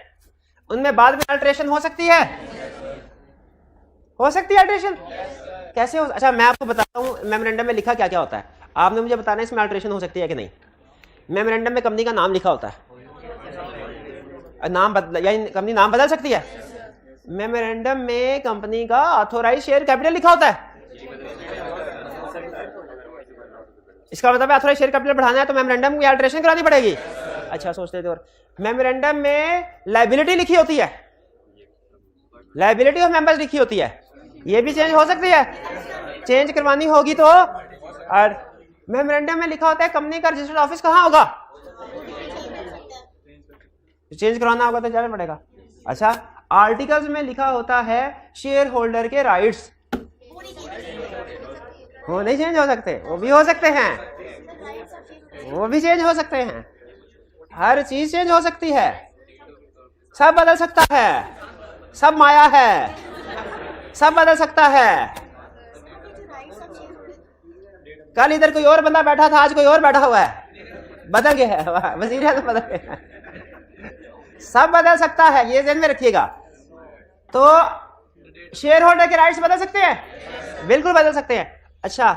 उनमें बाद में अल्टरेशन हो सकती है? हो सकती है अल्टरेशन? कैसे हो? अच्छा मैं आपको बताता हूँ मेमोरेंडम में लिखा क्या क्या होता है, आपने मुझे बताना है इसमें अल्टरेशन हो सकती है कि नहीं। मेमोरेंडम में कंपनी का नाम लिखा होता है, नाम बदल या कंपनी नाम बदल सकती है। मेमोरेंडम में कंपनी का ऑथोराइज शेयर कैपिटल लिखा होता है, इसका मतलब है ऑथोराइज शेयर कैपिटल बढ़ाना है तो मेमोरेंडम की अल्टरेशन करानी पड़ेगी। अच्छा सोचते थे। और मेमोरेंडम में लायबिलिटी लिखी होती है, लायबिलिटी ऑफ मेंबर्स लिखी होती है, ये भी चेंज हो सकती है, चेंज करवानी होगी तो। और मेमोरेंडम में लिखा होता है कंपनी का रजिस्टर्ड ऑफिस कहाँ होगा, चेंज करवाना होगा तो जाना पड़ेगा। अच्छा आर्टिकल्स में लिखा होता है शेयर होल्डर के राइट्स, वो नहीं चेंज हो सकते, वो भी हो सकते हैं, वो भी चेंज हो सकते हैं, हर चीज चेंज हो सकती है, सब बदल सकता है, सब माया है, सब बदल सकता है। कल इधर कोई और बंदा बैठा था, आज कोई और बैठा हुआ है, बदल गया है, वजीर है तो बदल गया है, सब बदल सकता है, ये ध्यान में रखिएगा। तो शेयर होल्डर के राइट्स बदल सकते हैं, बिल्कुल बदल सकते हैं। अच्छा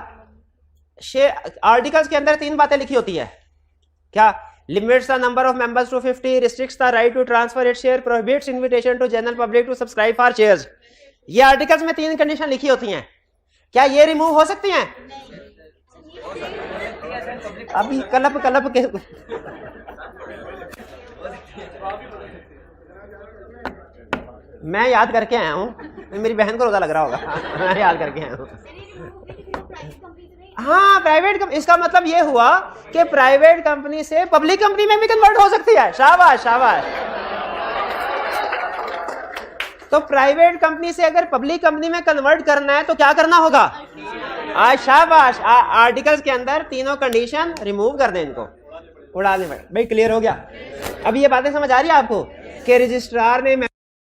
आर्टिकल्स के अंदर 3 बातें लिखी होती है, क्या? Limits the number of members to 50, restricts the right to transfer its share, prohibits invitation to general public to subscribe for shares. ये आर्टिकल्स में 3 कंडीशन लिखी होती हैं, क्या ये रिमूव हो सकती हैं? अभी कलप के मैं याद करके आया हूं, मेरी बहन को रोजा लग रहा होगा, मैं याद करके आया हूं। हाँ प्राइवेट, इसका मतलब ये हुआ कि प्राइवेट कंपनी से पब्लिक कंपनी में भी कन्वर्ट हो सकती है। शाबाश शाबाश। तो प्राइवेट कंपनी से अगर पब्लिक कंपनी में कन्वर्ट करना है तो क्या करना होगा? आज शाबाश, आर्टिकल्स के अंदर तीनों कंडीशन रिमूव कर दें, इनको उड़ा दें। भाई क्लियर हो गया? अब ये बातें समझ आ रही है आपको कि रजिस्ट्रार ने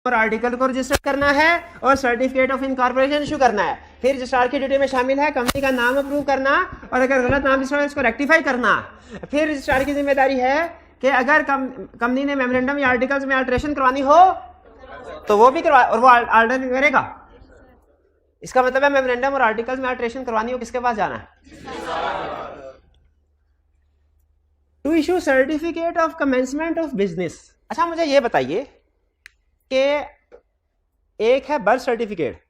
और आर्टिकल को रजिस्टर करना है और सर्टिफिकेट ऑफ इनकॉर्पोरेशन इशू करना है। फिर रजिस्ट्रार की ड्यूटी में शामिल है कंपनी का नाम अप्रूव करना और अगर गलत नाम रजिस्टर है इसको रेक्टिफाई करना। फिर रजिस्ट्रार की जिम्मेदारी है कि अगर कंपनी ने मेमोरेंडम या आर्टिकल्स में अल्टरेशन करवानी हो तो वो भी करवा, और वो अल्टर करेगा। इसका मतलब है मेमोरेंडम और आर्टिकल्स में अल्टरेशन करवानी हो किसके पास जाना है? To issue certificate of commencement of business. अच्छा मुझे ये बताइए कि एक है बर्थ सर्टिफिकेट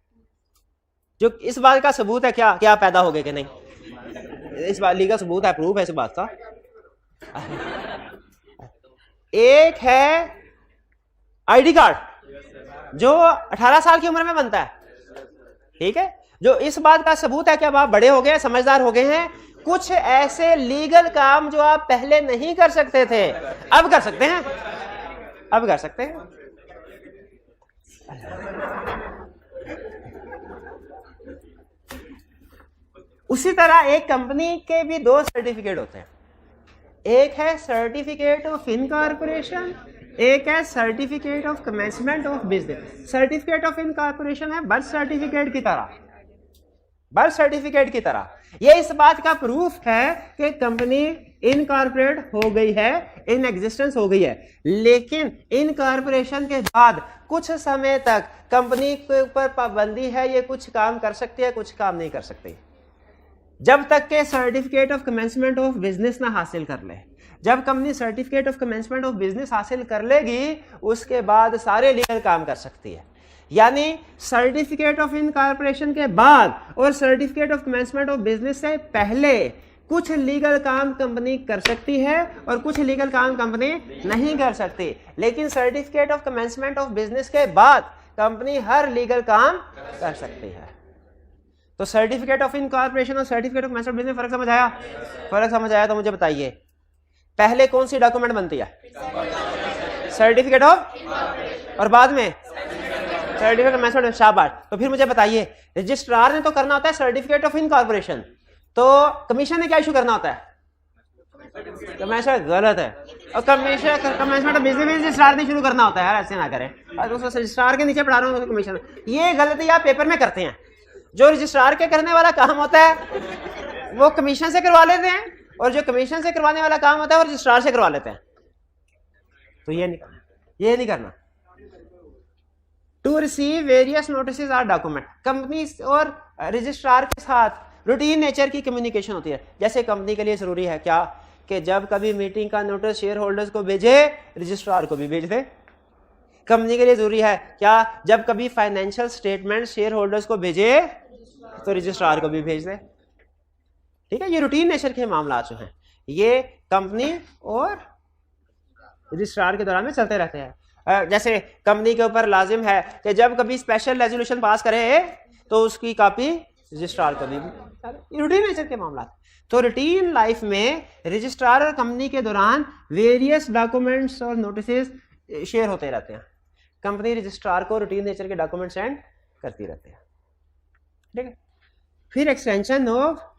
जो इस बात का सबूत है क्या क्या पैदा हो गए कि नहीं, इस बात लीगल सबूत है, प्रूफ है इस बात का। एक है आईडी कार्ड जो 18 साल की उम्र में बनता है, ठीक है, जो इस बात का सबूत है कि अब आप बड़े हो गए, समझदार हो गए हैं, कुछ ऐसे लीगल काम जो आप पहले नहीं कर सकते थे अब कर सकते हैं, अब कर सकते हैं। उसी तरह एक कंपनी के भी 2 सर्टिफिकेट होते हैं, एक है सर्टिफिकेट ऑफ इनकॉर्पोरेशन, एक है certificate of commencement of business. Certificate of incorporation है बर्थ सर्टिफिकेट की तरह, बर्थ सर्टिफिकेट की तरह। ये इस बात का प्रूफ है कि कंपनी इनकॉर्पोरेट हो गई है, इन एग्जिस्टेंस हो गई है। लेकिन इनकॉर्पोरेशन के बाद कुछ समय तक कंपनी के ऊपर पाबंदी है, ये कुछ काम कर सकती है, कुछ काम नहीं कर सकती, जब तक के certificate of commencement of business ना हासिल कर ले। जब company certificate of commencement of business हासिल कर लेगी, उसके बाद सारे लीगल काम कर सकती है। यानी सर्टिफिकेट ऑफ इनकॉर्पोरेशन के बाद और certificate of commencement of business से पहले कुछ लीगल काम कंपनी कर सकती है और कुछ लीगल काम कंपनी नहीं कर सकती। लेकिन certificate of commencement of business के बाद कंपनी हर लीगल काम कर सकती है। तो सर्टिफिकेट ऑफ इनकॉर्पोरेशन और certificate of commencement of business फर्क समझ आया? फर्क समझ आया तो मुझे बताइए, पहले कौन सी डॉक्यूमेंट बनती है? सर्टिफिकेट ऑफ, और बाद में सर्टिफिकेट ऑफ कमेंसमेंट। शाबाश। तो फिर मुझे बताइए, रजिस्ट्रार ने तो करना होता है सर्टिफिकेट ऑफ इनकॉर्पोरेशन, तो कमीशन ने क्या इशू करना होता है? कमीशन गलत है, और कमेंसमेंट ऑफ बिजनेस रजिस्ट्रार ने शुरू करना होता है। यार ऐसे ना करें, रजिस्ट्रार के नीचे पढ़ा रहा हूँ कमीशन। ये गलती आप पेपर में करते हैं। जो रजिस्ट्रार के करने वाला काम होता है वो कमीशन से करवा लेते हैं, और जो कमीशन से करवाने वाला काम होता है वो रजिस्ट्रार से करवा लेते हैं। तो ये नहीं करना। To receive various notices or document, company और रजिस्ट्रार के साथ रूटीन नेचर की कम्युनिकेशन होती है। जैसे कंपनी के लिए जरूरी है क्या कि जब कभी मीटिंग का नोटिस शेयर होल्डर्स को भेजे, रजिस्ट्रार को भी भेज दे। कंपनी के लिए जरूरी है क्या जब कभी फाइनेंशियल स्टेटमेंट शेयर होल्डर्स को भेजे तो रजिस्ट्रार को भी भेज दे। ठीक है, ये रूटीन नेचर के मामला जो हैं ये कंपनी और रजिस्ट्रार के दौरान में चलते रहते हैं। जैसे कंपनी के ऊपर लाजिम है कि जब कभी स्पेशल रेजोल्यूशन पास करे तो उसकी कॉपी रजिस्ट्रार को भी, रूटीन नेचर के मामला। तो रूटीन लाइफ में रजिस्ट्रार और कंपनी के दौरान वेरियस डॉक्यूमेंट्स और नोटिसेस शेयर होते रहते हैं। कंपनी रजिस्ट्रार को रूटीन नेचर के डॉक्यूमेंट सेंड करती रहती है। ठीक है, फिर extension of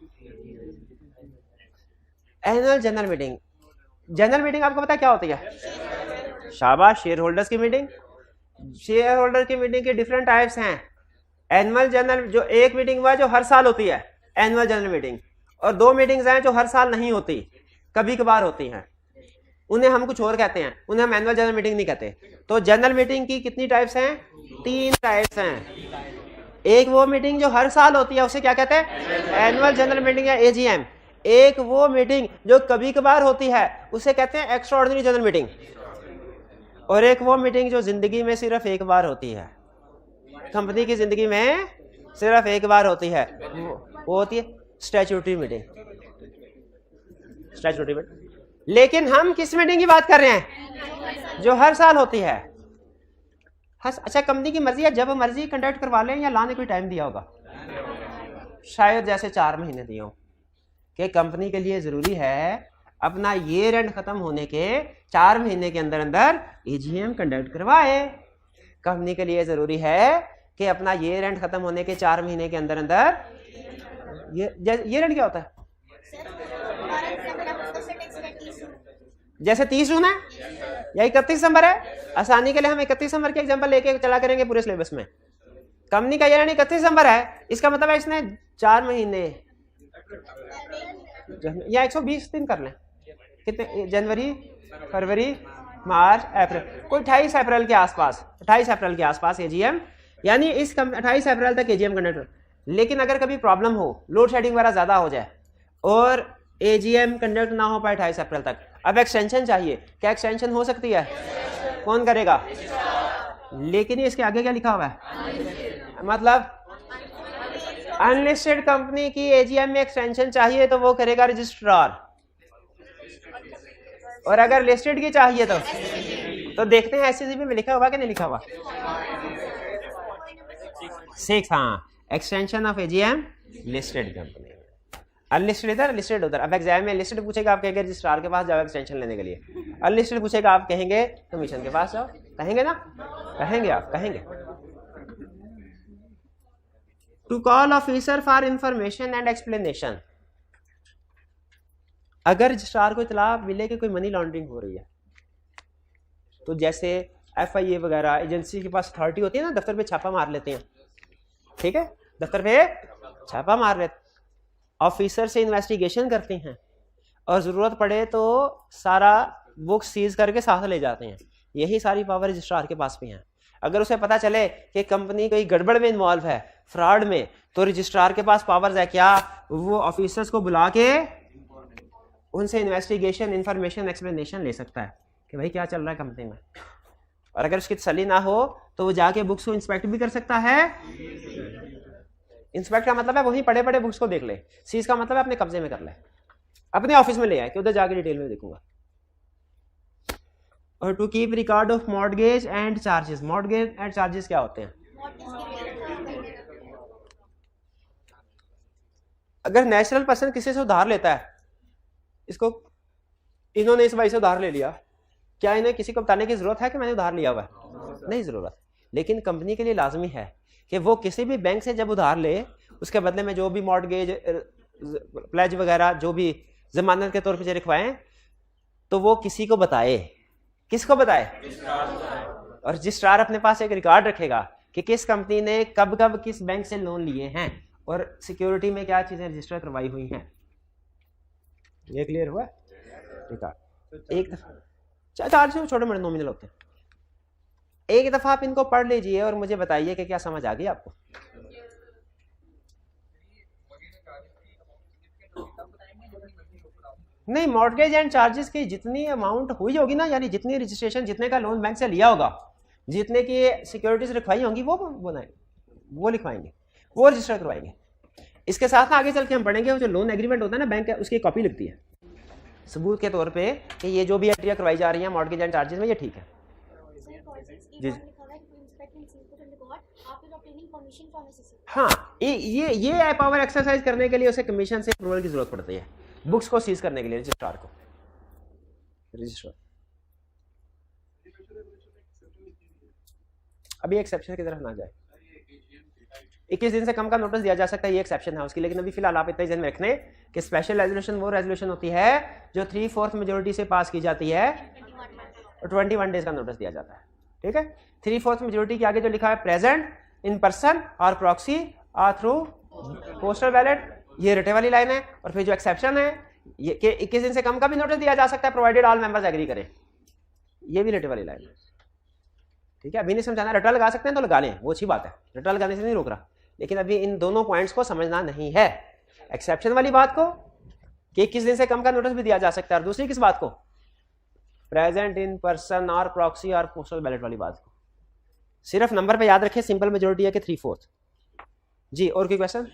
annual general meeting. General meeting आपको पता है क्या होती है? शाबाश, शेयर होल्डर्स की मीटिंग। शेयर होल्डर की मीटिंग के डिफरेंट टाइप्स हैं। एनुअल जनरल, जो एक मीटिंग हुआ है जो हर साल होती है, एनुअल जनरल मीटिंग, और दो मीटिंग्स हैं जो हर साल नहीं होती, कभी कभार होती हैं। उन्हें हम कुछ और कहते हैं, उन्हें हम एनुअल जनरल मीटिंग नहीं कहते। तो जनरल मीटिंग की कितनी टाइप्स हैं? 3 टाइप्स हैं। एक वो मीटिंग जो हर साल होती है उसे क्या कहते हैं? एनुअल जनरल मीटिंग या एजीएम। एक वो मीटिंग जो कभी कभार होती है उसे कहते हैं एक्स्ट्राऑर्डिनरी जनरल मीटिंग। और एक वो मीटिंग जो जिंदगी में सिर्फ एक बार होती है, कंपनी की जिंदगी में सिर्फ एक बार होती है, वो होती है स्टैट्यूटरी मीटिंग। Statutory meeting. लेकिन हम किस मीटिंग की बात कर रहे हैं? जो हर साल होती है। अच्छा, कंपनी की मर्जी है, जब मर्जी कंडक्ट करवा लें या लाने कोई टाइम दिया होगा? शायद जैसे 4 महीने दिए हो कि कंपनी के लिए जरूरी है अपना ईयर एंड खत्म होने के 4 महीने के अंदर अंदर एजीएम कंडक्ट करवाए। कंपनी के लिए जरूरी है कि अपना ईयर एंड खत्म होने के 4 महीने के अंदर अंदर, ईयर एंड क्या होता है? जैसे 30 जून है या 31 दिसंबर है, आसानी के लिए हम 31 दिसंबर के एग्जांपल लेके चला करेंगे पूरे सिलेबस में। कंपनी का ईयर एंड 31 दिसंबर है, इसका मतलब है इसने 4 महीने या 120 दिन कर लें। कितने? जनवरी, फरवरी, मार्च, अप्रैल, कोई 28 अप्रैल के आसपास, 28 अप्रैल के आसपास एजीएम, यानी इस 28 अप्रैल तक एजीएम कंडक्ट। लेकिन अगर कभी प्रॉब्लम हो, लोड शेडिंग वगैरह ज्यादा हो जाए और एजीएम कंडक्ट ना हो पाए 28 अप्रैल तक, अब एक्सटेंशन चाहिए, क्या एक्सटेंशन हो सकती है? कौन करेगा? लेकिन इसके आगे क्या लिखा हुआ है? मतलब अनलिस्टेड कंपनी की एजीएम में एक्सटेंशन चाहिए तो वो करेगा रजिस्ट्रार, और अगर लिस्टेड की चाहिए तो देखते हैं एससीसीबी में लिखा हुआ कि नहीं लिखा हुआ। 6, हाँ, extension of AGM listed company. Unlisted इधर, लिस्टेड उधर। अब एग्जाम में लिस्टेड पूछेगा, आप कहेंगे रजिस्ट्रार के पास जाओ एक्सटेंशन लेने के लिए। अनलिस्टेड पूछेगा, आप कहेंगे कमीशन के पास जाओ। कहेंगे ना? कहेंगे, आप कहेंगे। To call officer for information and explanation. अगर रजिस्ट्रार को इतला मिले कि कोई मनी लॉन्ड्रिंग हो रही है, तो जैसे एफआईए वगैरह एजेंसी के पास अथॉरिटी होती है ना, दफ्तर पे छापा मार लेते हैं। ठीक है, दफ्तर पे छापा मार रहे, ऑफिसर से इन्वेस्टिगेशन करते हैं और ज़रूरत पड़े तो सारा बुक सीज करके साथ ले जाते हैं। यही सारी पावर रजिस्ट्रार के पास भी है। अगर उसे पता चले कि कंपनी कोई गड़बड़ में इन्वॉल्व है, फ्रॉड में, तो रजिस्ट्रार के पास पावर्स है क्या, वो ऑफिसर्स को बुला के उनसे इन्वेस्टिगेशन, इंफॉर्मेशन, एक्सप्लेनेशन ले सकता है कि भाई क्या चल रहा है कंपनी में। और अगर उसकी तसल्ली ना हो तो वो जाके बुक्स को इंस्पेक्ट भी कर सकता है। इंस्पेक्ट का मतलब है वहीं पड़े पड़े बुक्स को देख ले, सीज का मतलब है अपने कब्जे में कर ले, अपने ऑफिस में ले आए कि उधर जाके डिटेल में देखूंगा। और to keep record of mortgage and charges. Mortgage and charges क्या होते हैं? अगर नेचुरल पर्सन किसी से उधार लेता है, इसको इन्होंने इस भाई से उधार ले लिया, क्या इन्हें किसी को बताने की जरूरत है कि मैंने उधार लिया हुआ है? नहीं जरूरत। लेकिन कंपनी के लिए लाजमी है कि वो किसी भी बैंक से जब उधार ले, उसके बदले में जो भी मॉर्टगेज, प्लेज वगैरह जो भी जमानत के तौर पर लिखवाएं, तो वो किसी को बताए। किसको बताए? और रजिस्ट्रार अपने पास एक रिकॉर्ड रखेगा कि किस कंपनी ने कब कब किस बैंक से लोन लिए हैं और सिक्योरिटी में क्या चीजें रजिस्टर करवाई हुई हैं। ये क्लियर हुआ? रिकॉर्ड एक दफा, चार्ज छोटे मोटे नॉमिनल होते हैं, एक दफा आप इनको पढ़ लीजिए और मुझे बताइए कि क्या समझ आ गई आपको। नहीं, मॉर्टगेज एंड चार्जेस की जितनी अमाउंट हुई होगी ना, यानी जितनी रजिस्ट्रेशन, जितने का लोन बैंक से लिया होगा, जितने की सिक्योरिटीज लिखवाई होंगी, वो बनाएंगे, वो लिखवाएंगे, वो रजिस्टर करवाएंगे। इसके साथ आगे चल के हम पढ़ेंगे, जो लोन एग्रीमेंट होता है ना बैंक का, उसकी कॉपी लगती है सबूत के तौर पे कि ये जो भी एंट्रियां करवाई जा रही हैं मॉर्टगेज एंड चार्जेस में, ये ठीक है। जी हाँ, ये पावर एक्सरसाइज करने के लिए उसे कमीशन से अप्रूवल की जरूरत पड़ती है, बुक्स को सीज करने के लिए रजिस्ट्रार को। रजिस्ट्रार अभी एक्सेप्शन की तरफ ना जाए, 21 दिन से कम का नोटिस दिया जा सकता है, ये एक्सेप्शन है उसकी। लेकिन अभी फिलहाल आप इतना ध्यान में रखने कि स्पेशल रेजोल्यूशन वो रेजोल्यूशन होती है जो 3/4 मेजोरिटी से पास की जाती है और 21 डेज का नोटिस दिया जाता है। ठीक है, 3/4 मेजोरिटी के आगे जो लिखा है प्रेजेंट, इन पर्सन और प्रॉक्सी और थ्रू पोस्टल बैलेट, ये रटे वाली लाइन है। और फिर जो एक्सेप्शन है ये कि 21 दिन से कम का भी नोटिस दिया जा सकता है प्रोवाइडेड ऑल मेंबर्स एग्री करें, ये भी रटे वाली लाइन है। ठीक है, अभी नहीं समझाना, रटा लगा सकते हैं तो लगा लें, वो अच्छी बात है, रटा लगाने से नहीं रोक रहा, लेकिन अभी इन दोनों पॉइंट्स को समझना नहीं है। एक्सेप्शन वाली बात को कि 21 दिन से कम का नोटिस भी दिया जा सकता है, और दूसरी किस बात को? प्रेजेंट, इन पर्सन और प्रॉक्सी और पोस्टल बैलेट वाली बात को। सिर्फ नंबर पे याद रखें, सिंपल मेजोरिटी है कि 3/4। जी, और कोई क्वेश्चन?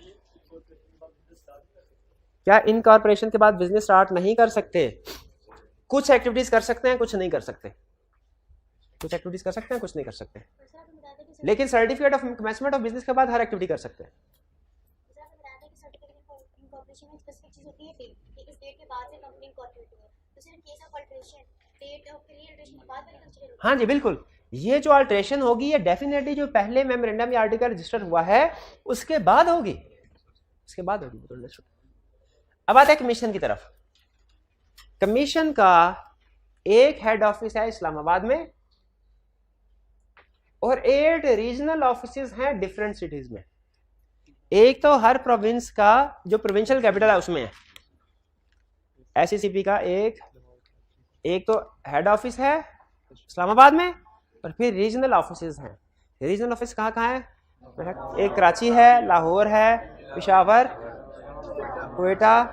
क्या इनकॉर्पोरेशन के बाद बिजनेस स्टार्ट नहीं कर सकते? कुछ एक्टिविटीज कर सकते हैं, कुछ नहीं कर सकते। कुछ एक्टिविटीज कर सकते हैं, कुछ नहीं कर सकते, लेकिन certificate of commencement of business के बाद हर एक्टिविटी कर सकते हैं। हाँ जी बिल्कुल, ये जो अल्ट्रेशन होगी ये डेफिनेटली जो पहले मेमोरेंडम या आर्टिकल रजिस्टर हुआ है उसके बाद होगी, उसके बाद होगी। अब आते हैं कमीशन की तरफ। कमीशन का एक हेड ऑफिस है इस्लामाबाद में और 8 रीजनल ऑफिसेज हैं डिफरेंट सिटीज में। एक तो हर प्रोविंस का जो प्रोविंशियल कैपिटल है उसमें है, एससीसीपी का एक तो हेड ऑफिस है इस्लामाबाद में, और फिर रीजनल ऑफिसेज हैं। रीजनल ऑफिस कहाँ कहाँ है? एक कराची है, लाहौर है, पेशावर, क्वेटा,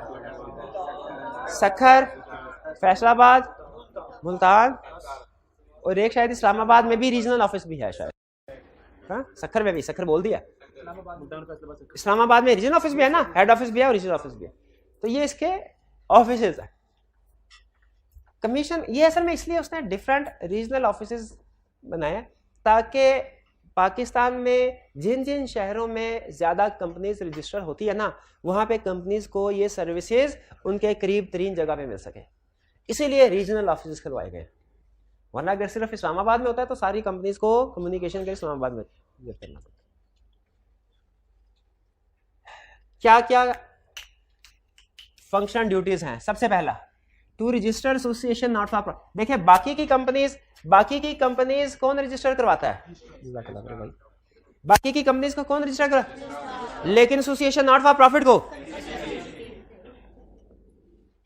सखर, फैसलाबाद, मुल्तान, और एक शायद इस्लामाबाद में भी रीजनल ऑफिस भी है शायद। हाँ, सखर में भी, सखर बोल दिया, इस्लामाबाद में रीजनल ऑफिस भी है ना, हेड ऑफिस भी है और रीजनल ऑफिस भी है। तो ये इसके ऑफिसेज है। कमीशन ये असल में इसलिए उसने डिफरेंट रीजनल ऑफिसेज बनाए ताकि पाकिस्तान में जिन जिन शहरों में ज़्यादा कंपनीज रजिस्टर होती है ना, वहाँ पे कंपनीज को ये सर्विसेज उनके करीब तरीन जगह पे मिल सके, इसीलिए रीजनल ऑफिस खुलवाए गए। वरना अगर सिर्फ इस्लामाबाद में होता है तो सारी कंपनीज को कम्युनिकेशन के लिए इस्लामाबाद में करना पड़ता। क्या क्या फंक्शन ड्यूटीज हैं? सबसे पहला to register association not for, देखिए बाकी की कंपनीज कौन रजिस्टर करवाता है? बाकी की कंपनीज को कौन रजिस्टर कर, लेकिन एसोसिएशन नॉट फॉर प्रॉफिट को,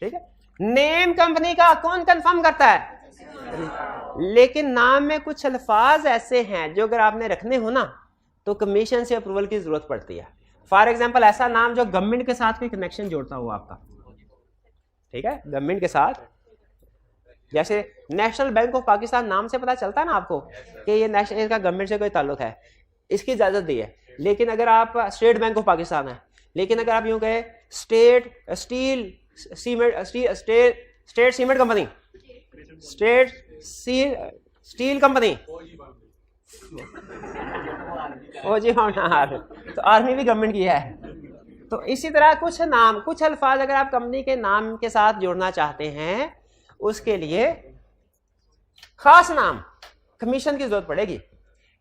ठीक है। नेम कंपनी का कौन कंफर्म करता है, लेकिन नाम में कुछ अल्फाज ऐसे हैं जो अगर आपने रखने हो ना तो कमीशन से अप्रूवल की जरूरत पड़ती है। फॉर एग्जांपल ऐसा नाम जो गवर्नमेंट के साथ कोई कनेक्शन जोड़ता हो आपका, ठीक है, गवर्नमेंट के साथ, जैसे नेशनल बैंक ऑफ पाकिस्तान नाम से पता चलता है ना आपको कि ये नेशनल, इसका गवर्नमेंट से कोई ताल्लुक है, इसकी इजाजत दी है। लेकिन अगर आप स्टेट बैंक ऑफ पाकिस्तान है, लेकिन अगर आप यूं कहे state steel state cement company, state steel company, ओ जी हाँ, तो आर्मी भी गवर्नमेंट की है। तो इसी तरह कुछ नाम, कुछ अल्फाज अगर आप कंपनी के नाम के साथ जोड़ना चाहते हैं, उसके लिए खास नाम कमीशन की जरूरत पड़ेगी।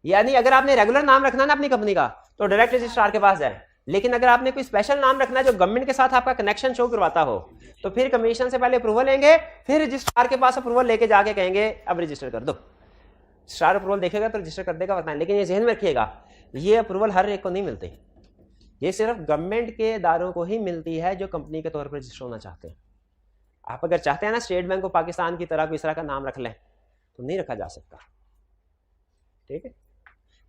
यानी अगर आपने रेगुलर नाम रखना है ना अपनी कंपनी का तो डायरेक्ट रजिस्ट्रार के पास जाए, लेकिन अगर आपने कोई स्पेशल नाम रखना है जो गवर्नमेंट के साथ आपका कनेक्शन शो करवाता हो तो फिर कमीशन से पहले अप्रूवल लेंगे, फिर रजिस्ट्रार के पास अप्रूवल लेके जाके कहेंगे अब रजिस्टर कर दो। रजिस्ट्रार अप्रूवल देखेगा तो रजिस्टर कर देगा, बताएं। लेकिन ये ज़हन में रखिएगा, ये अप्रूवल हर एक को नहीं मिलती, ये सिर्फ गवर्नमेंट के इदारों को ही मिलती है जो कंपनी के तौर पर रजिस्टर होना चाहते हैं। आप अगर चाहते हैं ना स्टेट बैंक ऑफ पाकिस्तान की तरह कोई इस तरह का नाम रख लें तो नहीं रखा जा सकता, ठीक है।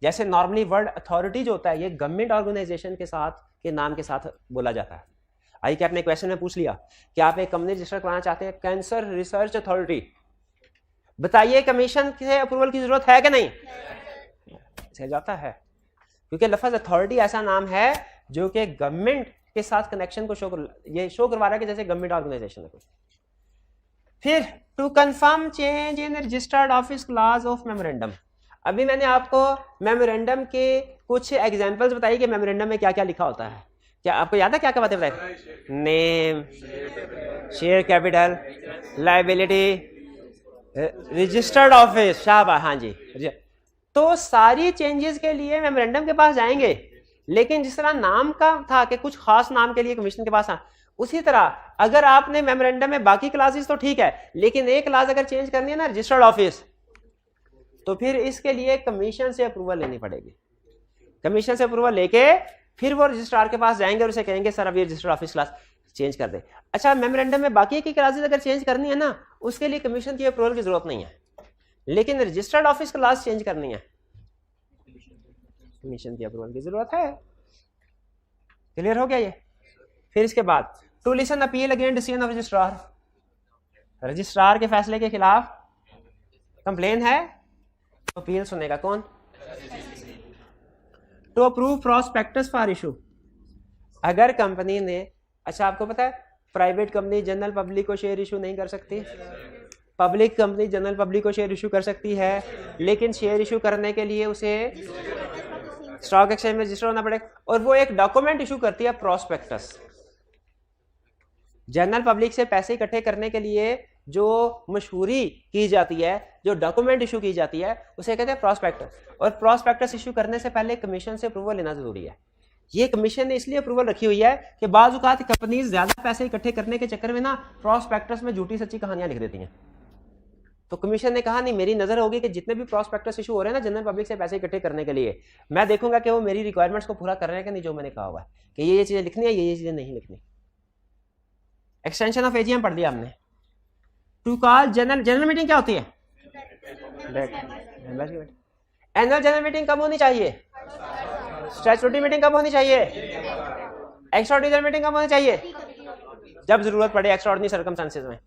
जैसे नॉर्मली वर्ड अथॉरिटी जो होता है ये गवर्नमेंट ऑर्गेनाइजेशन के साथ के नाम के साथ बोला जाता है। आई कि आपने क्वेश्चन में पूछ लिया कि आप एक कंपनी रजिस्टर कराना चाहते हैं कैंसर रिसर्च अथॉरिटी, बताइए कमीशन से अप्रूवल की जरूरत है कि नहीं, से जाता है, क्योंकि लफ्ज अथॉरिटी ऐसा नाम है जो कि गवर्नमेंट के साथ कनेक्शन को ये शो करवा रहा है कि जैसे गवर्नमेंट ऑर्गेनाइजेशन है कोई। फिर to confirm change in registered office clause of memorandum. अभी मैंने आपको मेमोरेंडम के कुछ एग्जांपल्स बताई कि मेमोरेंडम में क्या क्या लिखा होता है। क्या आपको याद है क्या क्या बातें बताई? Name, share capital, liability, registered office, शाबाश, हाँ जी। तो सारी चेंजेस के लिए मेमोरेंडम के पास जाएंगे, लेकिन जिस तरह नाम का था कि कुछ खास नाम के लिए कमीशन के पास, उसी तरह अगर आपने मेमोरेंडम में बाकी क्लासेस तो ठीक है, लेकिन एक क्लास अगर चेंज करनी है ना रजिस्टर्ड ऑफिस, तो फिर इसके लिए कमीशन से अप्रूवल लेनी पड़ेगी। कमीशन से अप्रूवल लेके फिर वो रजिस्ट्रार के पास जाएंगे और उसे कहेंगे सर अब ये रजिस्टर्ड ऑफिस क्लास चेंज कर दे। अच्छा, मेमोरेंडम में बाकी की क्लासेस अगर चेंज करनी है ना उसके लिए कमीशन की अप्रूवल की जरूरत नहीं है, लेकिन रजिस्टर्ड ऑफिस क्लास चेंज करनी है कमीशन की अप्रूवल की जरूरत है। क्लियर हो गया ये? फिर इसके बाद to listen appeal against decision of registrar, registrar के फैसले के खिलाफ कंप्लेन है तो अपील सुनेगा कौन? To approve prospectus for issue, अगर कंपनी ने, अच्छा आपको पता है प्राइवेट कंपनी जनरल पब्लिक को शेयर इशू नहीं कर सकती, पब्लिक कंपनी जनरल पब्लिक को शेयर इशू कर सकती है, लेकिन शेयर इशू करने के लिए उसे स्टॉक एक्सचेंज में रजिस्टर होना पड़ेगा, और वो एक डॉक्यूमेंट इशू करती है प्रॉस्पेक्टस। जनरल पब्लिक से पैसे इकट्ठे करने के लिए जो मशहूरी की जाती है, जो डॉक्यूमेंट इशू की जाती है, उसे कहते हैं प्रॉस्पेक्टस। और प्रॉस्पेक्टस इशू करने से पहले कमीशन से अप्रूवल लेना जरूरी है। ये कमीशन ने इसलिए अप्रूवल रखी हुई है कि बाज़ औक़ात कंपनीज ज्यादा पैसे इकट्ठे करने के चक्कर में ना प्रॉस्पेक्टस में झूठी सच्ची कहानियां लिख देती हैं। तो कमीशन ने कहा नहीं, मेरी नजर होगी कि जितने भी प्रॉस्पेक्टस इशू हो रहे हैं ना जनरल पब्लिक से पैसे इकट्ठे करने के लिए, मैं देखूंगा कि वो मेरी रिक्वायरमेंट्स को पूरा कर रहे हैं कि नहीं, जो मैंने कहा हुआ है कि ये चीजें लिखनी है, ये चीजें नहीं लिखनी। एक्सटेंशन ऑफ एजीएम पढ़ लिया हमने। टू कॉल जनरल मीटिंग क्या होती है? एनुअल जनरल मीटिंग कब होनी चाहिए? स्टैट्यूटरी मीटिंग कब होनी चाहिए? एक्स्ट्राऑर्डिनरी जनरल मीटिंग कब होनी चाहिए? जब जरूरत पड़े, एक्स्ट्राऑर्डिनरी सर्कमस्टेंसेस में।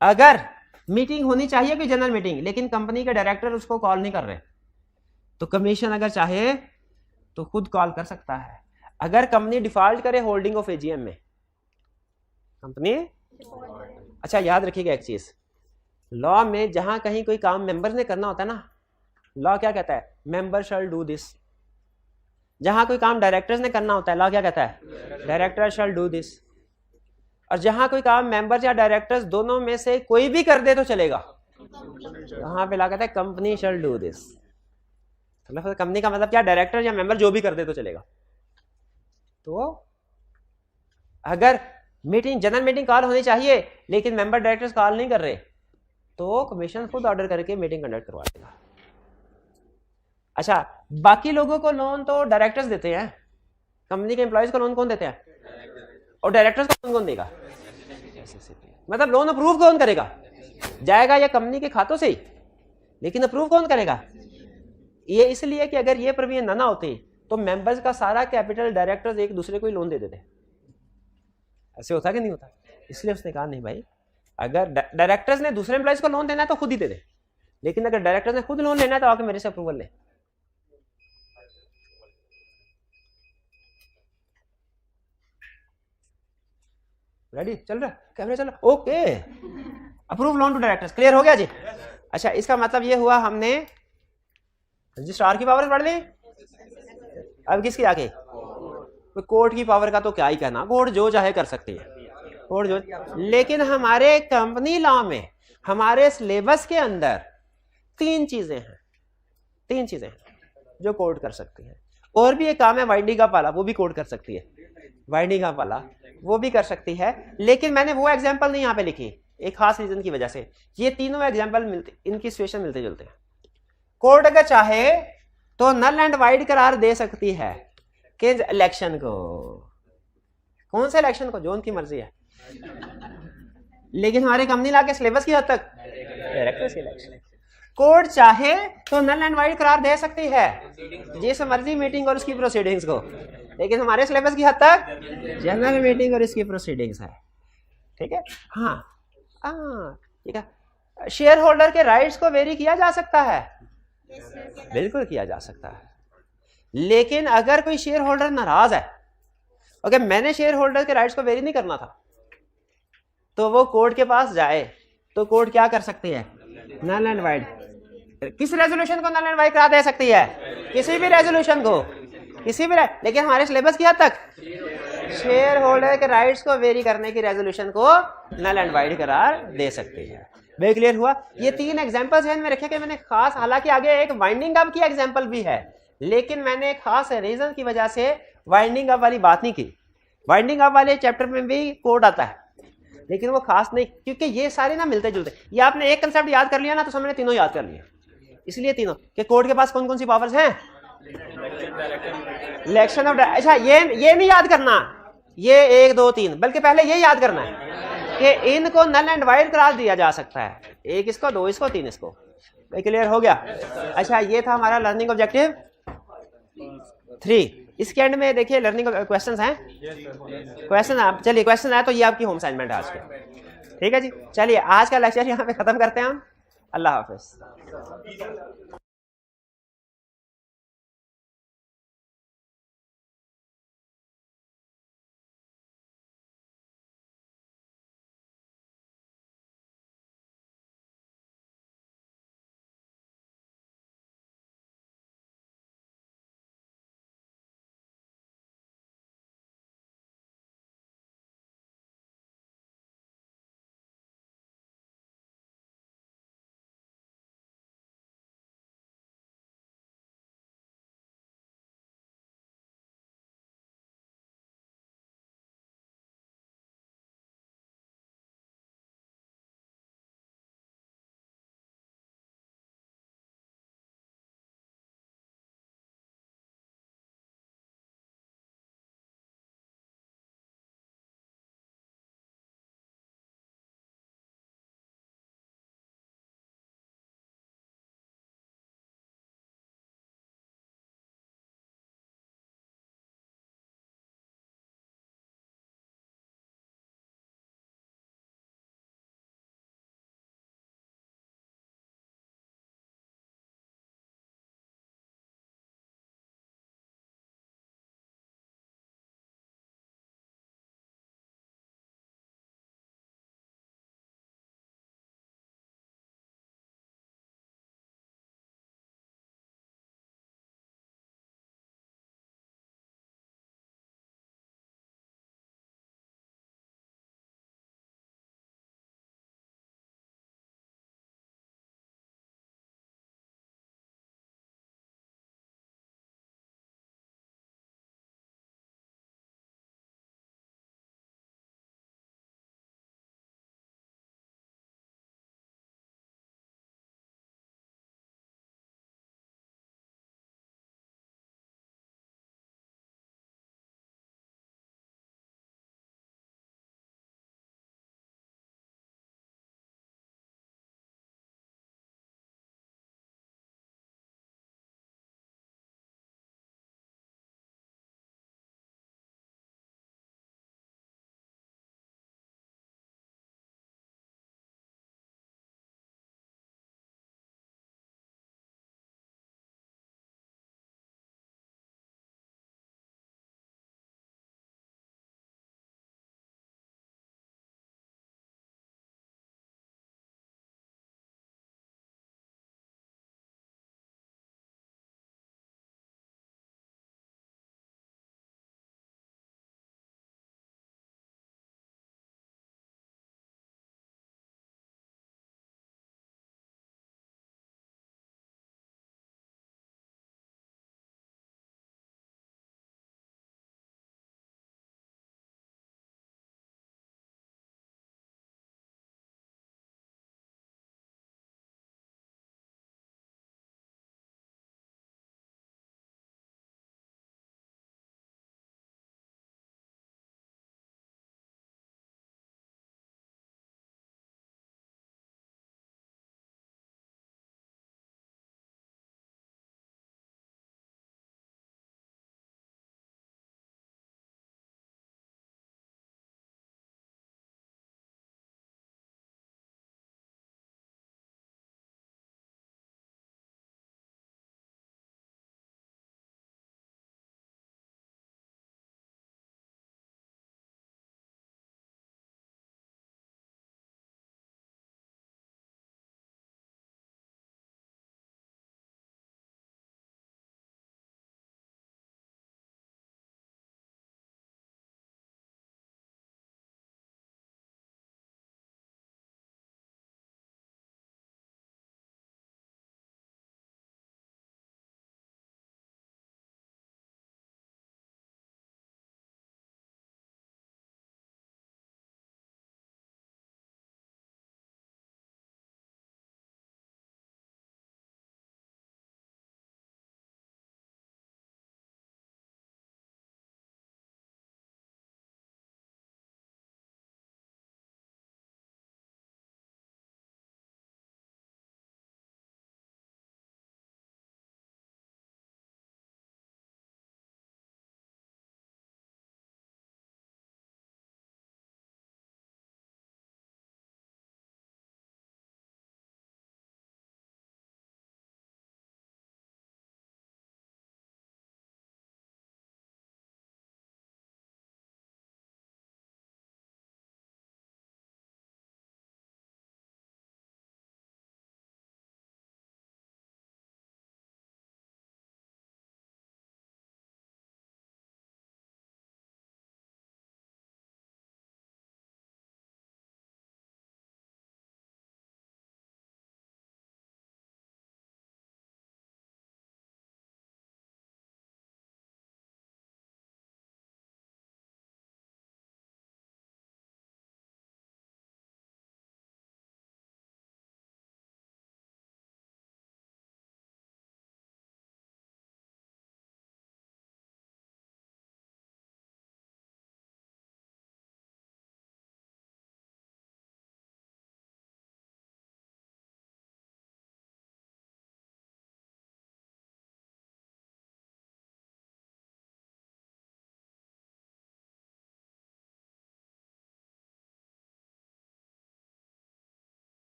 अगर मीटिंग होनी चाहिए कोई जनरल मीटिंग, लेकिन कंपनी के डायरेक्टर उसको कॉल नहीं कर रहे, तो कमीशन अगर चाहे तो खुद कॉल कर सकता है। अगर कंपनी डिफॉल्ट करे होल्डिंग ऑफ एजीएम में, कंपनी, अच्छा याद रखिएगा एक चीज, लॉ में जहां कहीं कोई काम मेंबर ने करना होता है ना, लॉ क्या कहता है? Member shall do this. जहां कोई काम डायरेक्टर्स ने करना होता है, लॉ क्या कहता है? Director shall do this. और जहां कोई काम मेंबर या डायरेक्टर्स दोनों में से कोई भी कर दे तो चलेगा, वहां पे लॉ कहता है कंपनी शैल डू दिस। मतलब कंपनी का मतलब क्या? डायरेक्टर या मेंबर जो भी कर दे तो चलेगा। तो अगर मीटिंग, जनरल मीटिंग कॉल होनी चाहिए लेकिन मेंबर डायरेक्टर्स कॉल नहीं कर रहे, तो कमीशन खुद ऑर्डर करके मीटिंग कंडक्ट करवा देगा। अच्छा, बाकी लोगों को लोन तो डायरेक्टर्स देते हैं, कंपनी के एम्प्लॉयज को लोन कौन देते हैं, और डायरेक्टर्स को लोन कौन देगा, मतलब लोन अप्रूव कौन करेगा, जाएगा या कंपनी के खातों से ही, लेकिन अप्रूव कौन करेगा। ये इसलिए कि अगर ये प्रोविजन ना होती तो मेंबर्स का सारा कैपिटल डायरेक्टर्स एक दूसरे को ही लोन दे देते, ऐसे होता कि नहीं होता। इसलिए उसने कहा नहीं भाई, अगर डायरेक्टर्स ने दूसरे एम्प्लॉयज को लोन देना है तो खुद ही दे दे, लेकिन अगर डायरेक्टर्स ने खुद लोन लेना है तो आके मेरे से अप्रूवल ले। रेडी, चल रहा कैमरा, चल रहा, okay. Approve loan to directors, clear हो गया जी। अच्छा, इसका मतलब ये हुआ हमने रजिस्ट्रार की पावर पढ़ ली, अब किसकी आगे, कोर्ट की पावर का तो क्या ही कहना, कोर्ट जो चाहे कर सकती है, कोर्ट जो, लेकिन हमारे कंपनी लॉ में, हमारे सिलेबस के अंदर तीन चीजें हैं जो कोर्ट कर सकती है। और भी एक काम है वाइडिंग का पाला, वो भी कोर्ट कर सकती है, वाइडिंग का पाला वो भी कर सकती है, लेकिन मैंने वो एग्जांपल नहीं यहाँ पे लिखी एक खास रीजन की वजह से। ये तीनों एग्जांपल मिलते, इनकी सिचुएशन मिलते जुलते हैं। कोर्ट अगर चाहे तो नल एंड वाइड करार दे सकती है कि इलेक्शन को, कौन से इलेक्शन को, जो उनकी मर्जी है, लेकिन हमारे कंपनी ला के सिलेबस की हद तक डायरेक्टर्स इलेक्शन। कोर्ट चाहे तो नल एंड वाइड करार दे सकती है जिस मर्जी मीटिंग और उसकी प्रोसीडिंग्स को, लेकिन हमारे सिलेबस की हद तक जनरल मीटिंग और इसकी प्रोसीडिंग्स है, ठीक है। हाँ ठीक है। शेयर होल्डर के राइट्स को वेरी किया जा सकता है, बिल्कुल किया जा सकता है, लेकिन अगर कोई शेयर होल्डर नाराज है, ओके, मैंने शेयर होल्डर के राइट्स को वेरी नहीं करना था, तो वो कोर्ट के पास जाए तो कोर्ट क्या कर सकती है, नल एंड वाइड, किस रेजोल्यूशन को नल एंड वाइड करा दे सकती है, किसी भी रेजोल्यूशन को, किसी भी, लेकिन हमारे सिलेबस की हद तक शेयर होल्डर के राइट्स को वेरी करने की रेजोल्यूशन को नल एंड वाइड करार दे सकती है। वे क्लियर हुआ। ये तीन एग्जांपल्स हैं, में रखे कि मैंने खास, हालांकि आगे एक वाइंडिंग अप की एग्जांपल भी है, लेकिन मैंने खास रीजन की वजह से वाइंडिंग अप वाली बात नहीं की। वाइंडिंग अप वाले चैप्टर में भी कोड आता है, लेकिन वो खास नहीं, क्योंकि ये सारे ना मिलते जुलते। ये आपने एक कंसेप्ट याद कर लिया ना तो समझ में तीनों याद कर लिया, इसलिए तीनों कि कोर्ट के पास कौन कौन सी पावर्स हैं, इलेक्शन ऑफ, अच्छा ये नहीं याद करना ये 1 2 3, बल्कि पहले ये याद करना है कि इनको नल एंड वाइड करार दिया जा सकता है, 1 इसको, 2 इसको, 3 इसको। क्लियर हो गया। अच्छा, ये था हमारा लर्निंग ऑब्जेक्टिव 3। इसके एंड में देखिए लर्निंग क्वेश्चंस हैं, क्वेश्चन आप, चलिए क्वेश्चन आया तो ये आपकी होम असाइनमेंट है आज के, ठीक है जी। चलिए आज का लेक्चर यहाँ पे खत्म करते हैं हम, अल्लाह हाफिज।